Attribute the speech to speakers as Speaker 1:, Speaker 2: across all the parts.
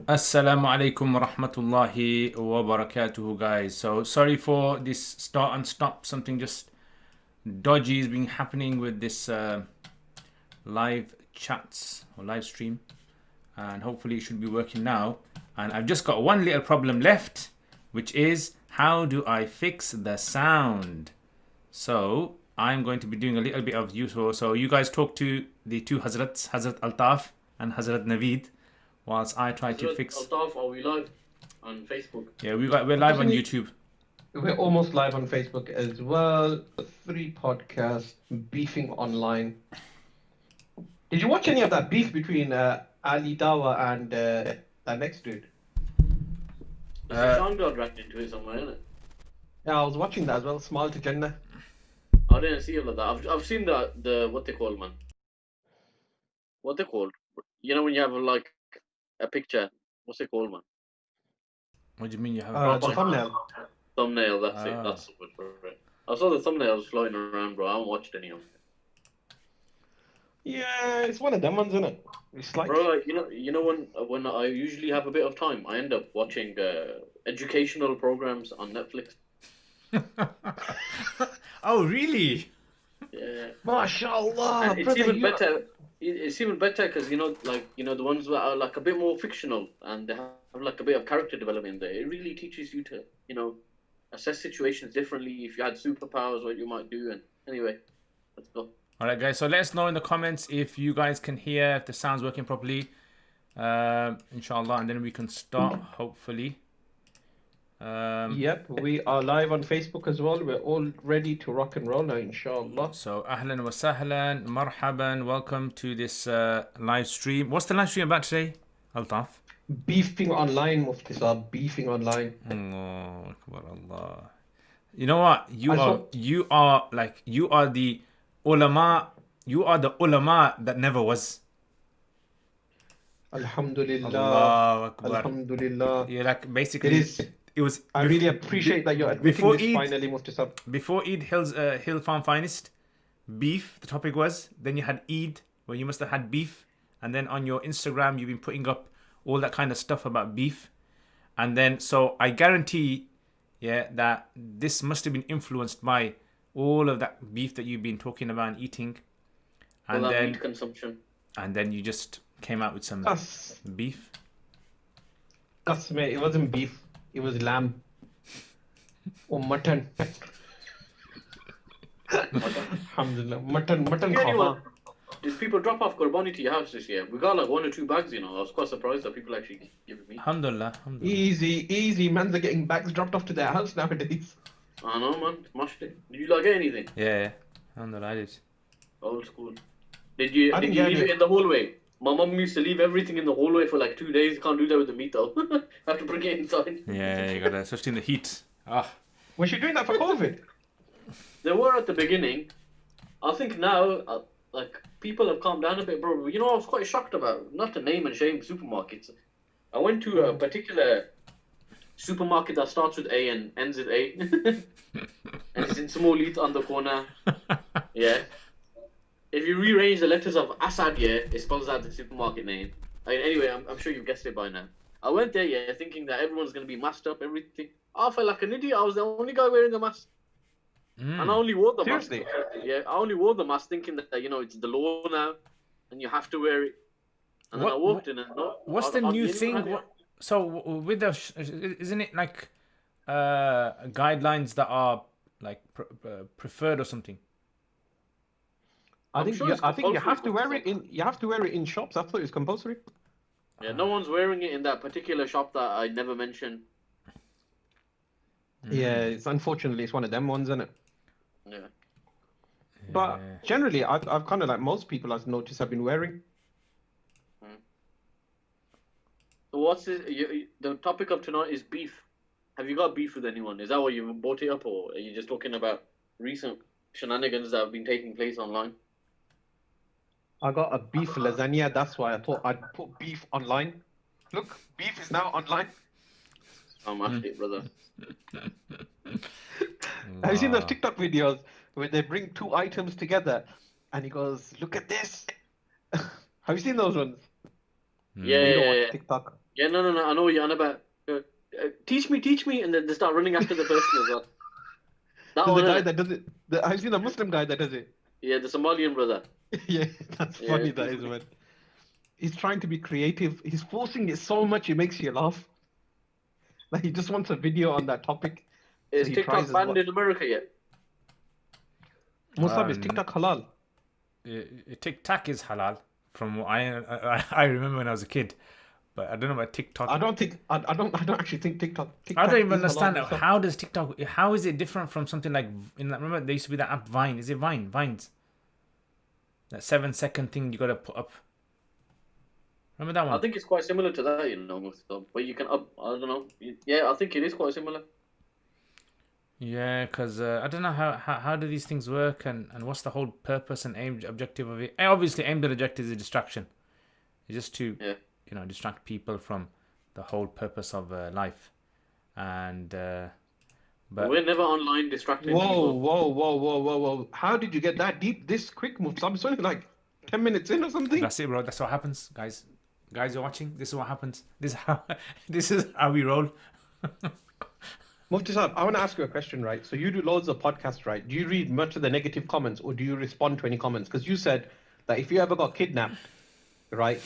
Speaker 1: Assalamu alaikum wa rahmatullahi wa barakatuhu, guys. So, sorry for this start and stop. Something just dodgy is being happening with this live chats or live stream, and hopefully it should be working now. And I've just got one little problem left, which is how do I fix the sound? So, I'm going to be doing a little bit of useful. So, you guys talk to the two Hazrats, Hazrat Altaf and Hazrat Naveed, whilst I try to fix.
Speaker 2: Altaf, are we live on Facebook?
Speaker 1: Yeah, we're live on YouTube.
Speaker 3: We're almost live on Facebook as well. 3 podcasts, beefing online. Did you watch any of that beef between Ali Dawa and that next dude?
Speaker 2: There's a sound guard dragged into it somewhere, isn't it?
Speaker 3: Yeah, I was watching that as well. Smile to Jannah.
Speaker 2: I didn't see all of that. I've seen the what they call, man. What they called? You know when you have like a picture. What's it called, man?
Speaker 1: What do you mean you have
Speaker 3: The thumbnail.
Speaker 2: Thumbnail. That's it. That's the word for it. I saw the thumbnails floating around, bro. I haven't watched any of them.
Speaker 3: Yeah, it's one of them ones, isn't it? It's like,
Speaker 2: Bro, like, you know when I usually have a bit of time, I end up watching educational programs on Netflix.
Speaker 1: Oh, really?
Speaker 2: Yeah.
Speaker 3: MashaAllah.
Speaker 2: And it's
Speaker 3: brother,
Speaker 2: even
Speaker 3: you-
Speaker 2: better. It's even better because the ones that are like a bit more fictional and they have like a bit of character development there. It really teaches you to assess situations differently. If you had superpowers, what you might do. And anyway, let's go.
Speaker 1: All right, guys. So let us know in the comments if you guys can hear, if the sound's working properly. Inshallah, and then we can start. Hopefully.
Speaker 3: Yep, we are live on Facebook as well. We're all ready to rock and roll now, inshallah.
Speaker 1: So ahlan wa sahlan, marhaban. Welcome to this live stream. What's the live stream about today, Altaf?
Speaker 3: Beefing online, Mufti Saab, beefing online.
Speaker 1: Allahu Akbar, Allah. You know what? You
Speaker 3: I
Speaker 1: are the ulama. You are the ulama that never was.
Speaker 3: Alhamdulillah.
Speaker 1: Allahu Akbar.
Speaker 3: Alhamdulillah.
Speaker 1: You're like basically.
Speaker 3: It is.
Speaker 1: It was.
Speaker 3: I really appreciate that you're admitting
Speaker 1: before
Speaker 3: this
Speaker 1: Eid-
Speaker 3: finally, Mufti Saab.
Speaker 1: Before Eid, Hill Farm Finest, beef. The topic was. Then you had Eid, where you must have had beef, and then on your Instagram you've been putting up all that kind of stuff about beef, and then so I guarantee, that this must have been influenced by all of that beef that you've been talking about and eating, and
Speaker 2: All that
Speaker 1: then
Speaker 2: meat consumption.
Speaker 1: you just came out with some
Speaker 3: Us,
Speaker 1: beef.
Speaker 3: mate, it wasn't beef. It was lamb. Or mutton. Alhamdulillah. Mutton
Speaker 2: Anyone,
Speaker 3: khawa.
Speaker 2: did people drop off Qurbani to your house this year? We got like 1 or 2 bags. I was quite surprised that people actually giving me.
Speaker 1: Alhamdulillah, alhamdulillah.
Speaker 3: Easy. Mans are getting bags dropped off to their house nowadays.
Speaker 2: I know, man. Smashed it. Did you like get anything?
Speaker 1: Yeah, alhamdulillah, I did.
Speaker 2: Old school. Did you
Speaker 3: I didn't
Speaker 2: leave
Speaker 3: get
Speaker 2: it
Speaker 3: it.
Speaker 2: in the hallway? My mum used to leave everything in the hallway for like 2 days. Can't do that with the meat though. Have to bring it inside.
Speaker 1: Yeah, you gotta, especially in the heat.
Speaker 3: Was she doing that for COVID?
Speaker 2: They were at the beginning. I think now, like people have calmed down a bit, bro. I was quite shocked about, not to name and shame supermarkets. I went to a particular supermarket that starts with A and ends with A, and it's in small leads on the corner. Yeah. If you rearrange the letters of Assad, it spells out the supermarket name. Anyway, I'm sure you've guessed it by now. I went there, thinking that everyone's going to be masked up, everything. I felt like an idiot. I was the only guy wearing a mask. And I only wore the
Speaker 3: Seriously?
Speaker 2: mask. Yeah, I only wore the mask thinking that, it's the law now, and you have to wear it. And then I walked in and no.
Speaker 1: What's the new thing? So with the isn't it like guidelines that are like preferred or something?
Speaker 3: I
Speaker 2: I'm
Speaker 3: think
Speaker 2: sure
Speaker 3: you,
Speaker 2: it's
Speaker 3: I think you
Speaker 2: compulsory.
Speaker 3: have to wear it in. You have to wear it in shops. I thought it was compulsory.
Speaker 2: Yeah, no one's wearing it in that particular shop that I never mentioned.
Speaker 3: Yeah, it's unfortunately it's one of them ones, isn't it?
Speaker 2: Yeah.
Speaker 3: But generally, I've kind of like most people I've noticed have been wearing.
Speaker 2: So what's this? The topic of tonight is beef. Have you got beef with anyone? Is that why you brought it up, or are you just talking about recent shenanigans that have been taking place online?
Speaker 3: I got a beef lasagna. That's why I thought I'd put beef online. Look, beef is now online.
Speaker 2: I mashed it, brother.
Speaker 3: Have you seen those TikTok videos where they bring 2 items together and he goes, "Look at this." Have you seen those ones?
Speaker 2: Yeah,
Speaker 3: You don't
Speaker 2: yeah,
Speaker 3: watch
Speaker 2: yeah.
Speaker 3: TikTok.
Speaker 2: Yeah, no. I know what you're on about. Teach me, and then they start running after the person as well. That
Speaker 3: There's
Speaker 2: one,
Speaker 3: a guy
Speaker 2: innit?
Speaker 3: that does it. I've seen a Muslim guy that does it.
Speaker 2: Yeah, the Somalian brother.
Speaker 3: Yeah, that's
Speaker 2: Yeah.
Speaker 3: funny. That is, man. He's trying to be creative. He's forcing it so much it makes you laugh. Like he just wants a video on that topic, so
Speaker 2: Is
Speaker 3: he tries
Speaker 2: TikTok
Speaker 3: as
Speaker 2: banned
Speaker 3: much.
Speaker 2: in America yet?
Speaker 3: Musab, is TikTok halal?
Speaker 1: Tic Tac is halal from what I remember when I was a kid, but I don't know about TikTok.
Speaker 3: I don't actually think TikTok.
Speaker 1: I don't even
Speaker 3: is
Speaker 1: understand
Speaker 3: halal, Musab.
Speaker 1: how does TikTok. How is it different from something like remember there used to be that app Vine? Is it Vines? That 7-second thing you gotta put up. Remember that one?
Speaker 2: I think it's quite similar to that, you know, but you can up. I don't know. Yeah, I think it is quite similar.
Speaker 1: Yeah, because I don't know how do these things work and what's the whole purpose and aim objective of it. And obviously, aimed at objective is a distraction. It's just to distract people from the whole purpose of life. And but
Speaker 2: We're never online distracting
Speaker 3: Whoa,
Speaker 2: people.
Speaker 3: whoa! How did you get that deep this quick, Musab? It's only like 10 minutes in or something.
Speaker 1: that's it, bro. That's what happens, guys. Guys, you're watching. This is what happens. This is how we roll.
Speaker 3: Mufti Saab, I want to ask you a question, right? So you do loads of podcasts, right? Do you read much of the negative comments or do you respond to any comments? Because you said that if you ever got kidnapped, right,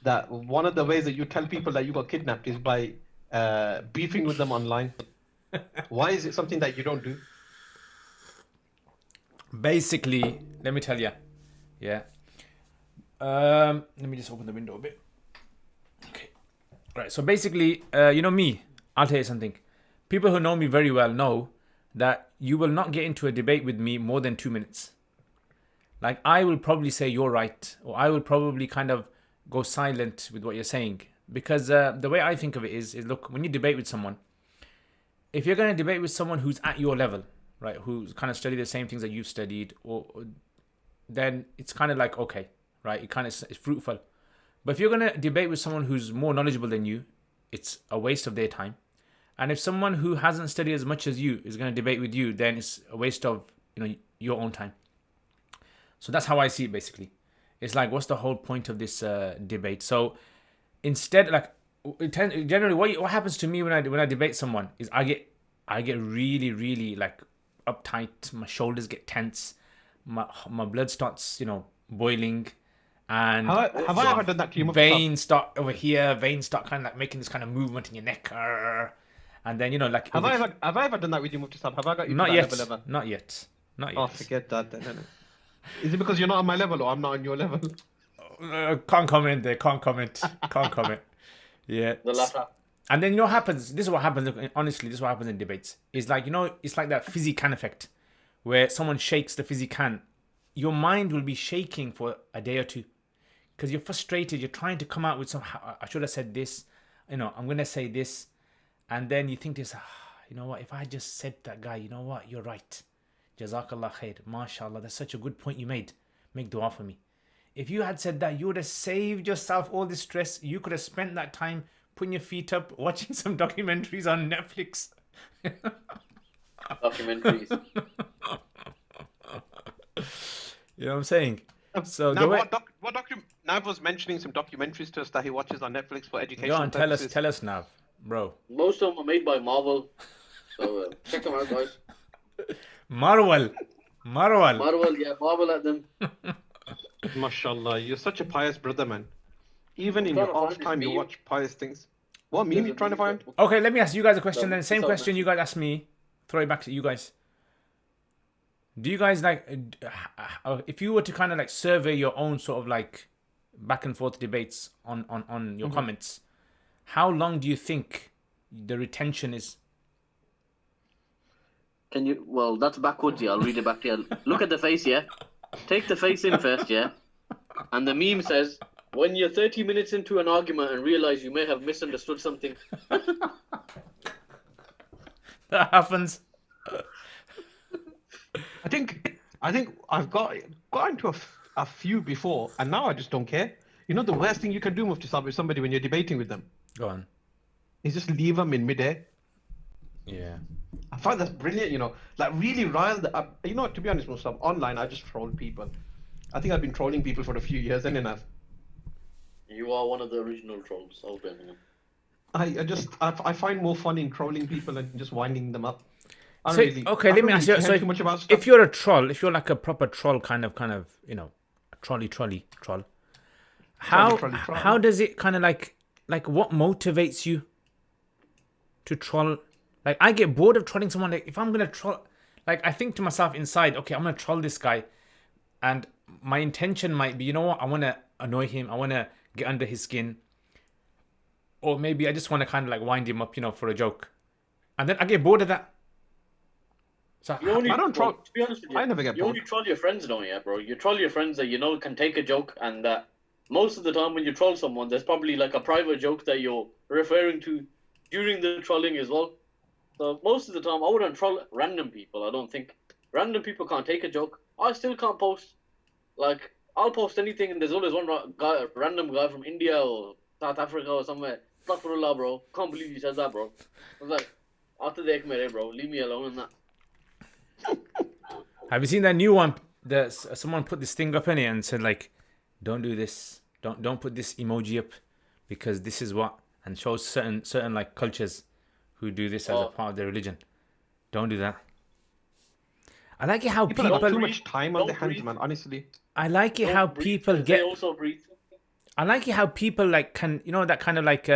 Speaker 3: that one of the ways that you tell people that you got kidnapped is by beefing with them online. Why is it something that you don't do?
Speaker 1: Basically, let me tell you. Yeah. Let me just open the window a bit. Okay. Right. So basically, you know me. I'll tell you something. People who know me very well know that you will not get into a debate with me more than 2 minutes. Like, I will probably say you're right, or I will probably kind of go silent with what you're saying. Because the way I think of it is look, when you debate with someone, if you're going to debate with someone who's at your level, right, who's kind of studied the same things that you've studied, or then it's kind of like, okay, right, it's fruitful. But if you're going to debate with someone who's more knowledgeable than you, it's a waste of their time. And if someone who hasn't studied as much as you is going to debate with you, then it's a waste of your own time. So that's how I see it. Basically, it's like, what's the whole point of this debate? So instead, like, generally, what happens to me when I debate someone is I get really like uptight. My shoulders get tense. My blood starts boiling. And
Speaker 3: have I ever done that to you, Mufti Saab?
Speaker 1: veins start over here. Veins start kind of like making this kind of movement in your neck. And then like
Speaker 3: Have I ever done that with you, Mufti Saab? Have I got you
Speaker 1: not
Speaker 3: to
Speaker 1: yet,
Speaker 3: that level ever?
Speaker 1: not yet.
Speaker 3: Oh, forget that then. Innit? Is it because you're not on my level or I'm not on your level?
Speaker 1: Can't comment there. Can't comment. Yeah.
Speaker 2: The latter.
Speaker 1: And then what happens? This is what happens. Look, honestly, this is what happens in debates. It's like it's like that fizzy can effect, where someone shakes the fizzy can. Your mind will be shaking for a day or two, because you're frustrated. You're trying to come out with some. I should have said this. I'm gonna say this, and then you think this. You know what? If I just said that guy, you know what? You're right. Jazakallah khair. MashaAllah. That's such a good point you made. Make dua for me. If you had said that, you would have saved yourself all this stress. You could have spent that time putting your feet up, watching some documentaries on Netflix.
Speaker 2: Documentaries.
Speaker 1: You know what I'm saying? So
Speaker 3: now, Nav was mentioning some documentaries to us that he watches on Netflix for education.
Speaker 1: Go on, tell us now, bro.
Speaker 2: Most of them are made by Marvel, so check them out, guys.
Speaker 1: Marvel,
Speaker 2: Yeah, Marvel at them.
Speaker 3: Mashallah, you're such a pious brother, man. Even in
Speaker 2: Trying
Speaker 3: your
Speaker 2: to
Speaker 3: off
Speaker 2: find this
Speaker 3: time, you
Speaker 2: meme.
Speaker 3: watch pious things. What meme you trying to find?
Speaker 1: Okay, let me ask you guys a question
Speaker 2: No,
Speaker 1: then. Same
Speaker 2: it's
Speaker 1: question
Speaker 2: not
Speaker 1: you guys asked me. Throw it back to you guys. Do you guys like, if you were to kind of like survey your own sort of like back and forth debates on your comments, how long do you think the retention is?
Speaker 2: Can you? Well, that's backwards. Yeah, I'll read it back to you. Look at the face. Yeah, take the face in first. Yeah, and the meme says, "When you're 30 minutes into an argument and realize you may have misunderstood something."
Speaker 1: That happens.
Speaker 3: I think I've got into a few before, and now I just don't care. You know, the worst thing you can do, Mufti Saab, with somebody when you're debating with them
Speaker 1: Go on.
Speaker 3: is just leave them in midair.
Speaker 1: Yeah.
Speaker 3: I find that's brilliant, like really rile the up. To be honest, Mufti Saab, online I just troll people. I think I've been trolling people for a few years, and enough.
Speaker 2: You are one of the original trolls. I'll blame you.
Speaker 3: I find more fun in trolling people and just winding them up. I
Speaker 1: So,
Speaker 3: don't really
Speaker 1: okay,
Speaker 3: I
Speaker 1: let
Speaker 3: don't
Speaker 1: me
Speaker 3: really
Speaker 1: ask you.
Speaker 3: care
Speaker 1: So,
Speaker 3: too much about
Speaker 1: if
Speaker 3: stuff.
Speaker 1: you're a troll, if you're like a proper troll, kind of, you know, a troll, how does it kind of like what motivates you to troll? Like, I get bored of trolling someone. Like, if I'm gonna troll, like, I think to myself inside, okay, I'm gonna troll this guy, and my intention might be, you know what, I want to annoy him, I want to get under his skin, or maybe I just want to kind of like wind him up, you know, for a joke, and then I get bored of that. So,
Speaker 2: You only,
Speaker 3: I don't
Speaker 2: well,
Speaker 3: troll.
Speaker 2: to be honest with you,
Speaker 3: I never get
Speaker 2: you
Speaker 3: bored.
Speaker 2: only troll your friends, don't you, bro? You troll your friends that you know can take a joke, and most of the time when you troll someone, there's probably like a private joke that you're referring to during the trolling as well. So most of the time, I wouldn't troll random people. I don't think random people can't take a joke. I still can't post. Like, I'll post anything, and there's always one guy, random guy from India or South Africa or somewhere. Astaghfirullah, bro. Can't believe you said that, bro. I was like, after the mere, bro, leave me alone in that.
Speaker 1: have you seen that new one? That someone put this thing up in it and said like, don't do this, don't put this emoji up, because this is what, and shows certain like cultures who do this as a part of their religion. Don't do that. I like it how
Speaker 3: People
Speaker 1: people.
Speaker 3: have too much time on their
Speaker 2: Don't
Speaker 3: hands,
Speaker 2: breathe.
Speaker 3: man. Honestly.
Speaker 1: I like it
Speaker 2: Don't
Speaker 1: how
Speaker 2: breathe,
Speaker 1: people
Speaker 2: because
Speaker 1: get.
Speaker 2: They also breathe.
Speaker 1: I like it how people like can, you know, that kind of like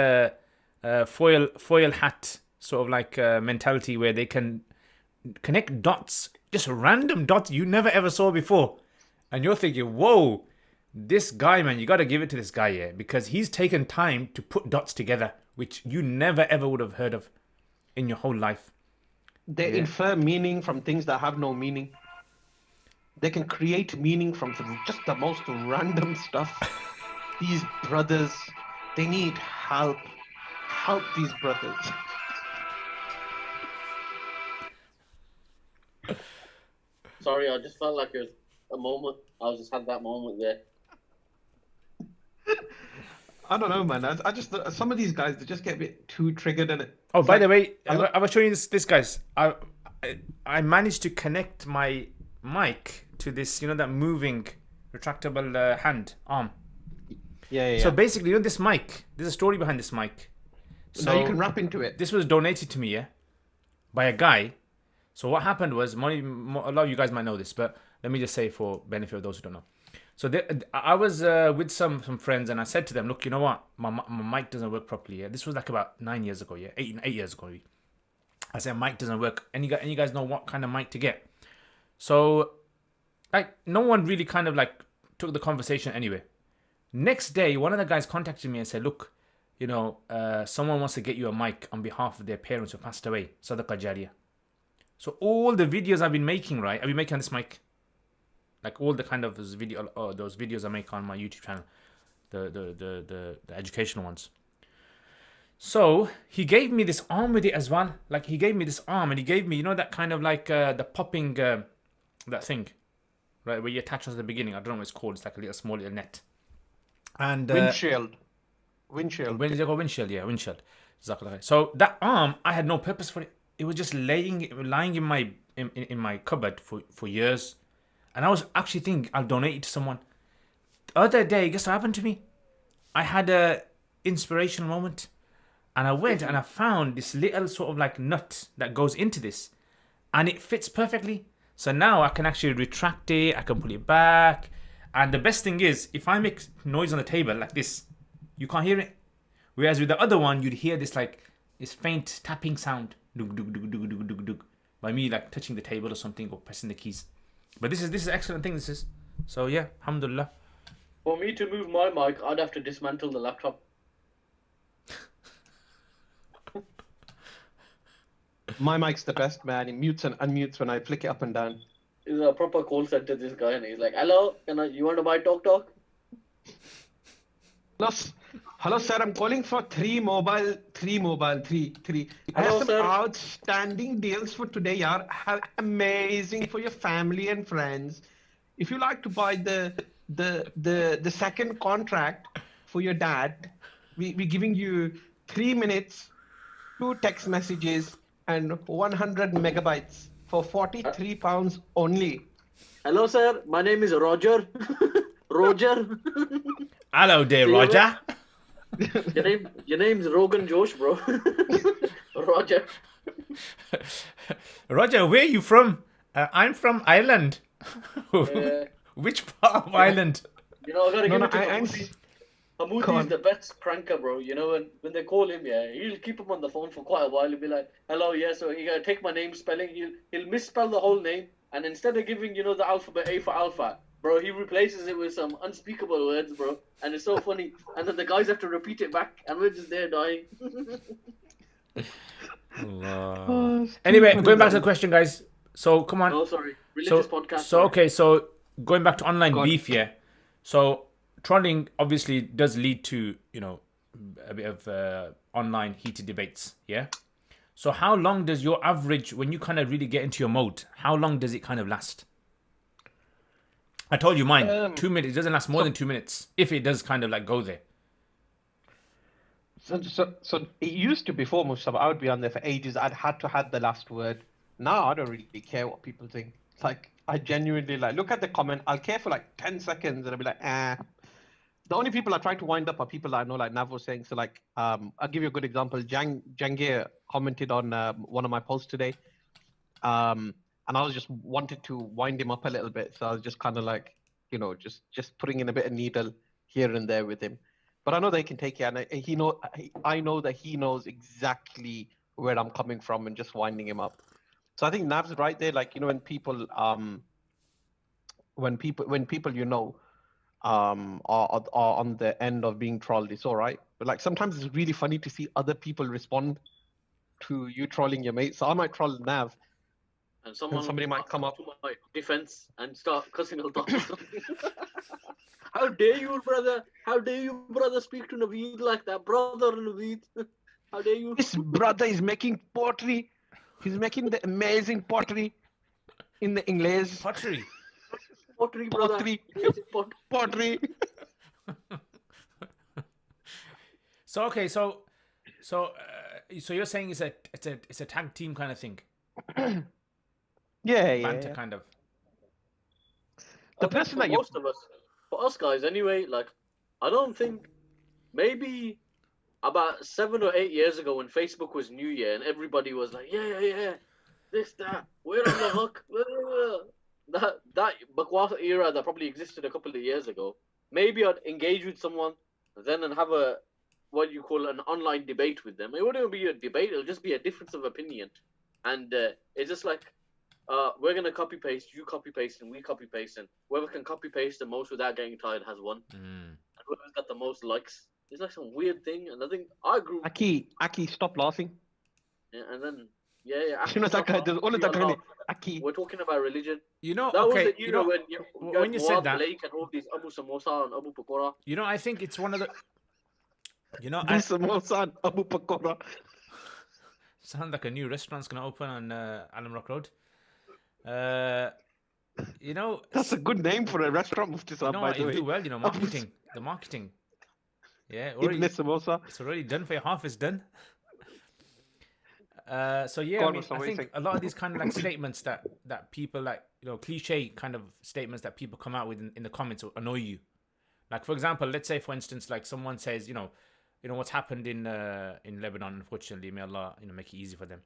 Speaker 1: foil hat sort of like mentality where they can connect dots, just random dots you never ever saw before, and you're thinking, whoa, this guy, man, you got to give it to this guy, yeah, because he's taken time to put dots together which you never ever would have heard of in your whole life.
Speaker 3: They infer meaning from things that have no meaning. They can create meaning from just the most random stuff. These brothers, they need help. Help these brothers.
Speaker 2: Sorry, I just felt like it was a moment. I just had that moment there.
Speaker 3: I don't know, man. I just some of these guys, they just get a bit too triggered in it.
Speaker 1: Oh,
Speaker 3: It's
Speaker 1: by
Speaker 3: like,
Speaker 1: the way,
Speaker 3: I lo-
Speaker 1: I was showing you this, guys. I managed to connect my mic to this, you know, that moving retractable hand arm.
Speaker 3: yeah.
Speaker 1: So basically, you know, this mic, there's a story behind this mic. So
Speaker 3: now you can rap into it.
Speaker 1: this was donated to me, yeah, by a guy. So what happened was, a lot of you guys might know this, but let me just say for benefit of those who don't know. So I was with some friends, and I said to them, look, you know what, my mic doesn't work properly. Yeah, this was like about 9 years ago. Yeah, 8 years ago. Maybe. I said, mic doesn't work. And you guys know what kind of mic to get. So, like, no one really kind of like took the conversation anyway. Next day, one of the guys contacted me and said, look, you know, someone wants to get you a mic on behalf of their parents who passed away. Sadaqah Jariyah. So all the videos I've been making, right? I've been making on this mic. Like all the kind of those videos I make on my YouTube channel. The educational ones. So he gave me this arm with it as well. Like he gave me this arm, and he gave me, you know, that kind of like the popping that thing, right, where you attach at the beginning. I don't know what it's called. It's like a small little net. And
Speaker 3: Windshield.
Speaker 1: Windshield, yeah, windshield. So that arm, I had no purpose for it. It was just lying in my cupboard for years, and I was actually thinking I'll donate it to someone. The other day, guess what happened to me? I had a inspirational moment. And I went and I found this little sort of like nut that goes into this. And it fits perfectly. So now I can actually retract it. I can pull it back. And the best thing is, if I make noise on the table like this, you can't hear it. Whereas with the other one, you'd hear this like this faint tapping sound. Dug, dug, dug, dug, dug, dug, dug, by me like touching the table or something or pressing the keys. But this is an excellent thing, this is. So yeah, alhamdulillah.
Speaker 2: For me to move my mic, I'd have to dismantle the laptop.
Speaker 3: My mic's the best, man. It mutes and unmutes when I flick it up and down.
Speaker 2: He's a proper call center, this guy, and he's like, hello, you want to buy talk?
Speaker 3: Hello, sir. I'm calling for three mobile. I have
Speaker 2: Hello,
Speaker 3: some
Speaker 2: sir.
Speaker 3: outstanding deals for today, yaar. Amazing for your family and friends. If you like to buy the second contract for your dad, we're giving you 3 minutes, 2 text messages, and 100 megabytes for £43 only.
Speaker 2: Hello, sir. My name is Roger. Roger.
Speaker 1: Hello there, Roger.
Speaker 2: Your name's Rogan Josh, bro. Roger.
Speaker 1: Roger, where are you from? I'm from Ireland.
Speaker 2: Yeah.
Speaker 1: Which part of
Speaker 2: You know,
Speaker 1: Ireland?
Speaker 2: I gotta
Speaker 3: No,
Speaker 2: give
Speaker 3: no,
Speaker 2: it to
Speaker 3: I'm.
Speaker 2: Hamoudi.
Speaker 3: Go
Speaker 2: Hamoudi is
Speaker 3: on.
Speaker 2: the best pranker, bro. You know, when they call him, yeah, he'll keep him on the phone for quite a while. He'll be like, "Hello, yeah." So he gotta take my name spelling. He'll misspell the whole name, and instead of giving the alphabet A for alpha, bro, he replaces it with some unspeakable words, bro. And it's so funny. And then the guys have to repeat it back, and we're just there dying.
Speaker 1: Allah.
Speaker 3: Oh, it's too
Speaker 1: Anyway,
Speaker 3: funny,
Speaker 1: going back to the
Speaker 3: man.
Speaker 1: question, guys. So come on.
Speaker 2: Oh, sorry, religious
Speaker 1: So
Speaker 2: podcast.
Speaker 1: so
Speaker 2: Sorry.
Speaker 1: okay. So going back to online
Speaker 3: Go on.
Speaker 1: beef, yeah. So trolling obviously does lead to a bit of online heated debates, yeah. So how long does your average, when you kind of really get into your mode, how long does it kind of last? I told you mine, 2 minutes. It doesn't last more than 2 minutes if it does kind of like go there.
Speaker 3: So it used to before Mustafa, I would be on there for ages. I'd had to have the last word. Now I don't really care what people think. Like I genuinely look at the comment. I'll care for like 10 seconds and I'll be like, eh. The only people I try to wind up are people that I know, like Nav was saying. So like, I'll give you a good example. Jangir commented on one of my posts today. And I was just wanted to wind him up a little bit. So I was just kind of like, just putting in a bit of needle here and there with him. But I know they can take it, and I know that he knows exactly where I'm coming from, and just winding him up. So I think Nav's right there. Like when people are on the end of being trolled, it's all right. But like sometimes it's really funny to see other people respond to you trolling your mate. So I might troll Nav,
Speaker 2: And
Speaker 3: and somebody might come up.
Speaker 2: to my defense and start cussing out or something. How dare you, brother? How dare you, brother, speak to Naveed like that? Brother Naveed. How dare you?
Speaker 3: This brother is making pottery. He's making the amazing pottery in the English.
Speaker 1: Pottery.
Speaker 2: Pottery, brother.
Speaker 3: Pottery.
Speaker 2: Pot-
Speaker 3: Pottery.
Speaker 1: So okay, so you're saying it's a tag team kind of thing,
Speaker 3: Yeah,
Speaker 1: banter
Speaker 3: yeah.
Speaker 1: kind of.
Speaker 3: The
Speaker 2: I think
Speaker 3: person
Speaker 2: for
Speaker 3: that you
Speaker 2: most of us, for us guys anyway, like, I don't think, maybe about 7 or 8 years ago when Facebook was new year and everybody was like, yeah, this, that, we're on the hook. That Bakwas era that probably existed a couple of years ago. Maybe I'd engage with someone then and have a, what you call an online debate with them. It wouldn't be a debate, it'll just be a difference of opinion. And it's just like, we're gonna copy paste, you copy paste, and we copy paste, and whoever can copy paste the most without getting tired has won. And whoever's got the most likes, it's like some weird thing. And I think our group,
Speaker 3: Aki, stop laughing.
Speaker 2: yeah, and then yeah,
Speaker 3: You know that guy does all of that kind of Aki.
Speaker 2: we're talking about religion.
Speaker 1: You know,
Speaker 2: That was
Speaker 1: okay,
Speaker 2: the era when you
Speaker 1: when you
Speaker 2: had
Speaker 1: said
Speaker 2: Muad
Speaker 1: that,
Speaker 2: Blake and all these Abu Samosa and Abu Pakora.
Speaker 1: I think it's one of the,
Speaker 3: Abu Samosa and Abu Pakora.
Speaker 1: sound like a new restaurant's gonna open on Alam Rock Road.
Speaker 3: That's a good name for a restaurant, Mufti Saab, by the
Speaker 1: it'll
Speaker 3: way.
Speaker 1: do well. The marketing. Yeah,
Speaker 3: Ibn Samosa.
Speaker 1: it's already done for you. Half is done. So yeah,
Speaker 3: Go
Speaker 1: I
Speaker 3: on,
Speaker 1: mean,
Speaker 3: Mustafa,
Speaker 1: I
Speaker 3: what do you
Speaker 1: think
Speaker 3: think?
Speaker 1: a lot of these kind of like statements that people like, cliche kind of statements that people come out with in the comments will annoy you. Like for example, let's say for instance, like someone says, what's happened in Lebanon. Unfortunately, may Allah make it easy for them.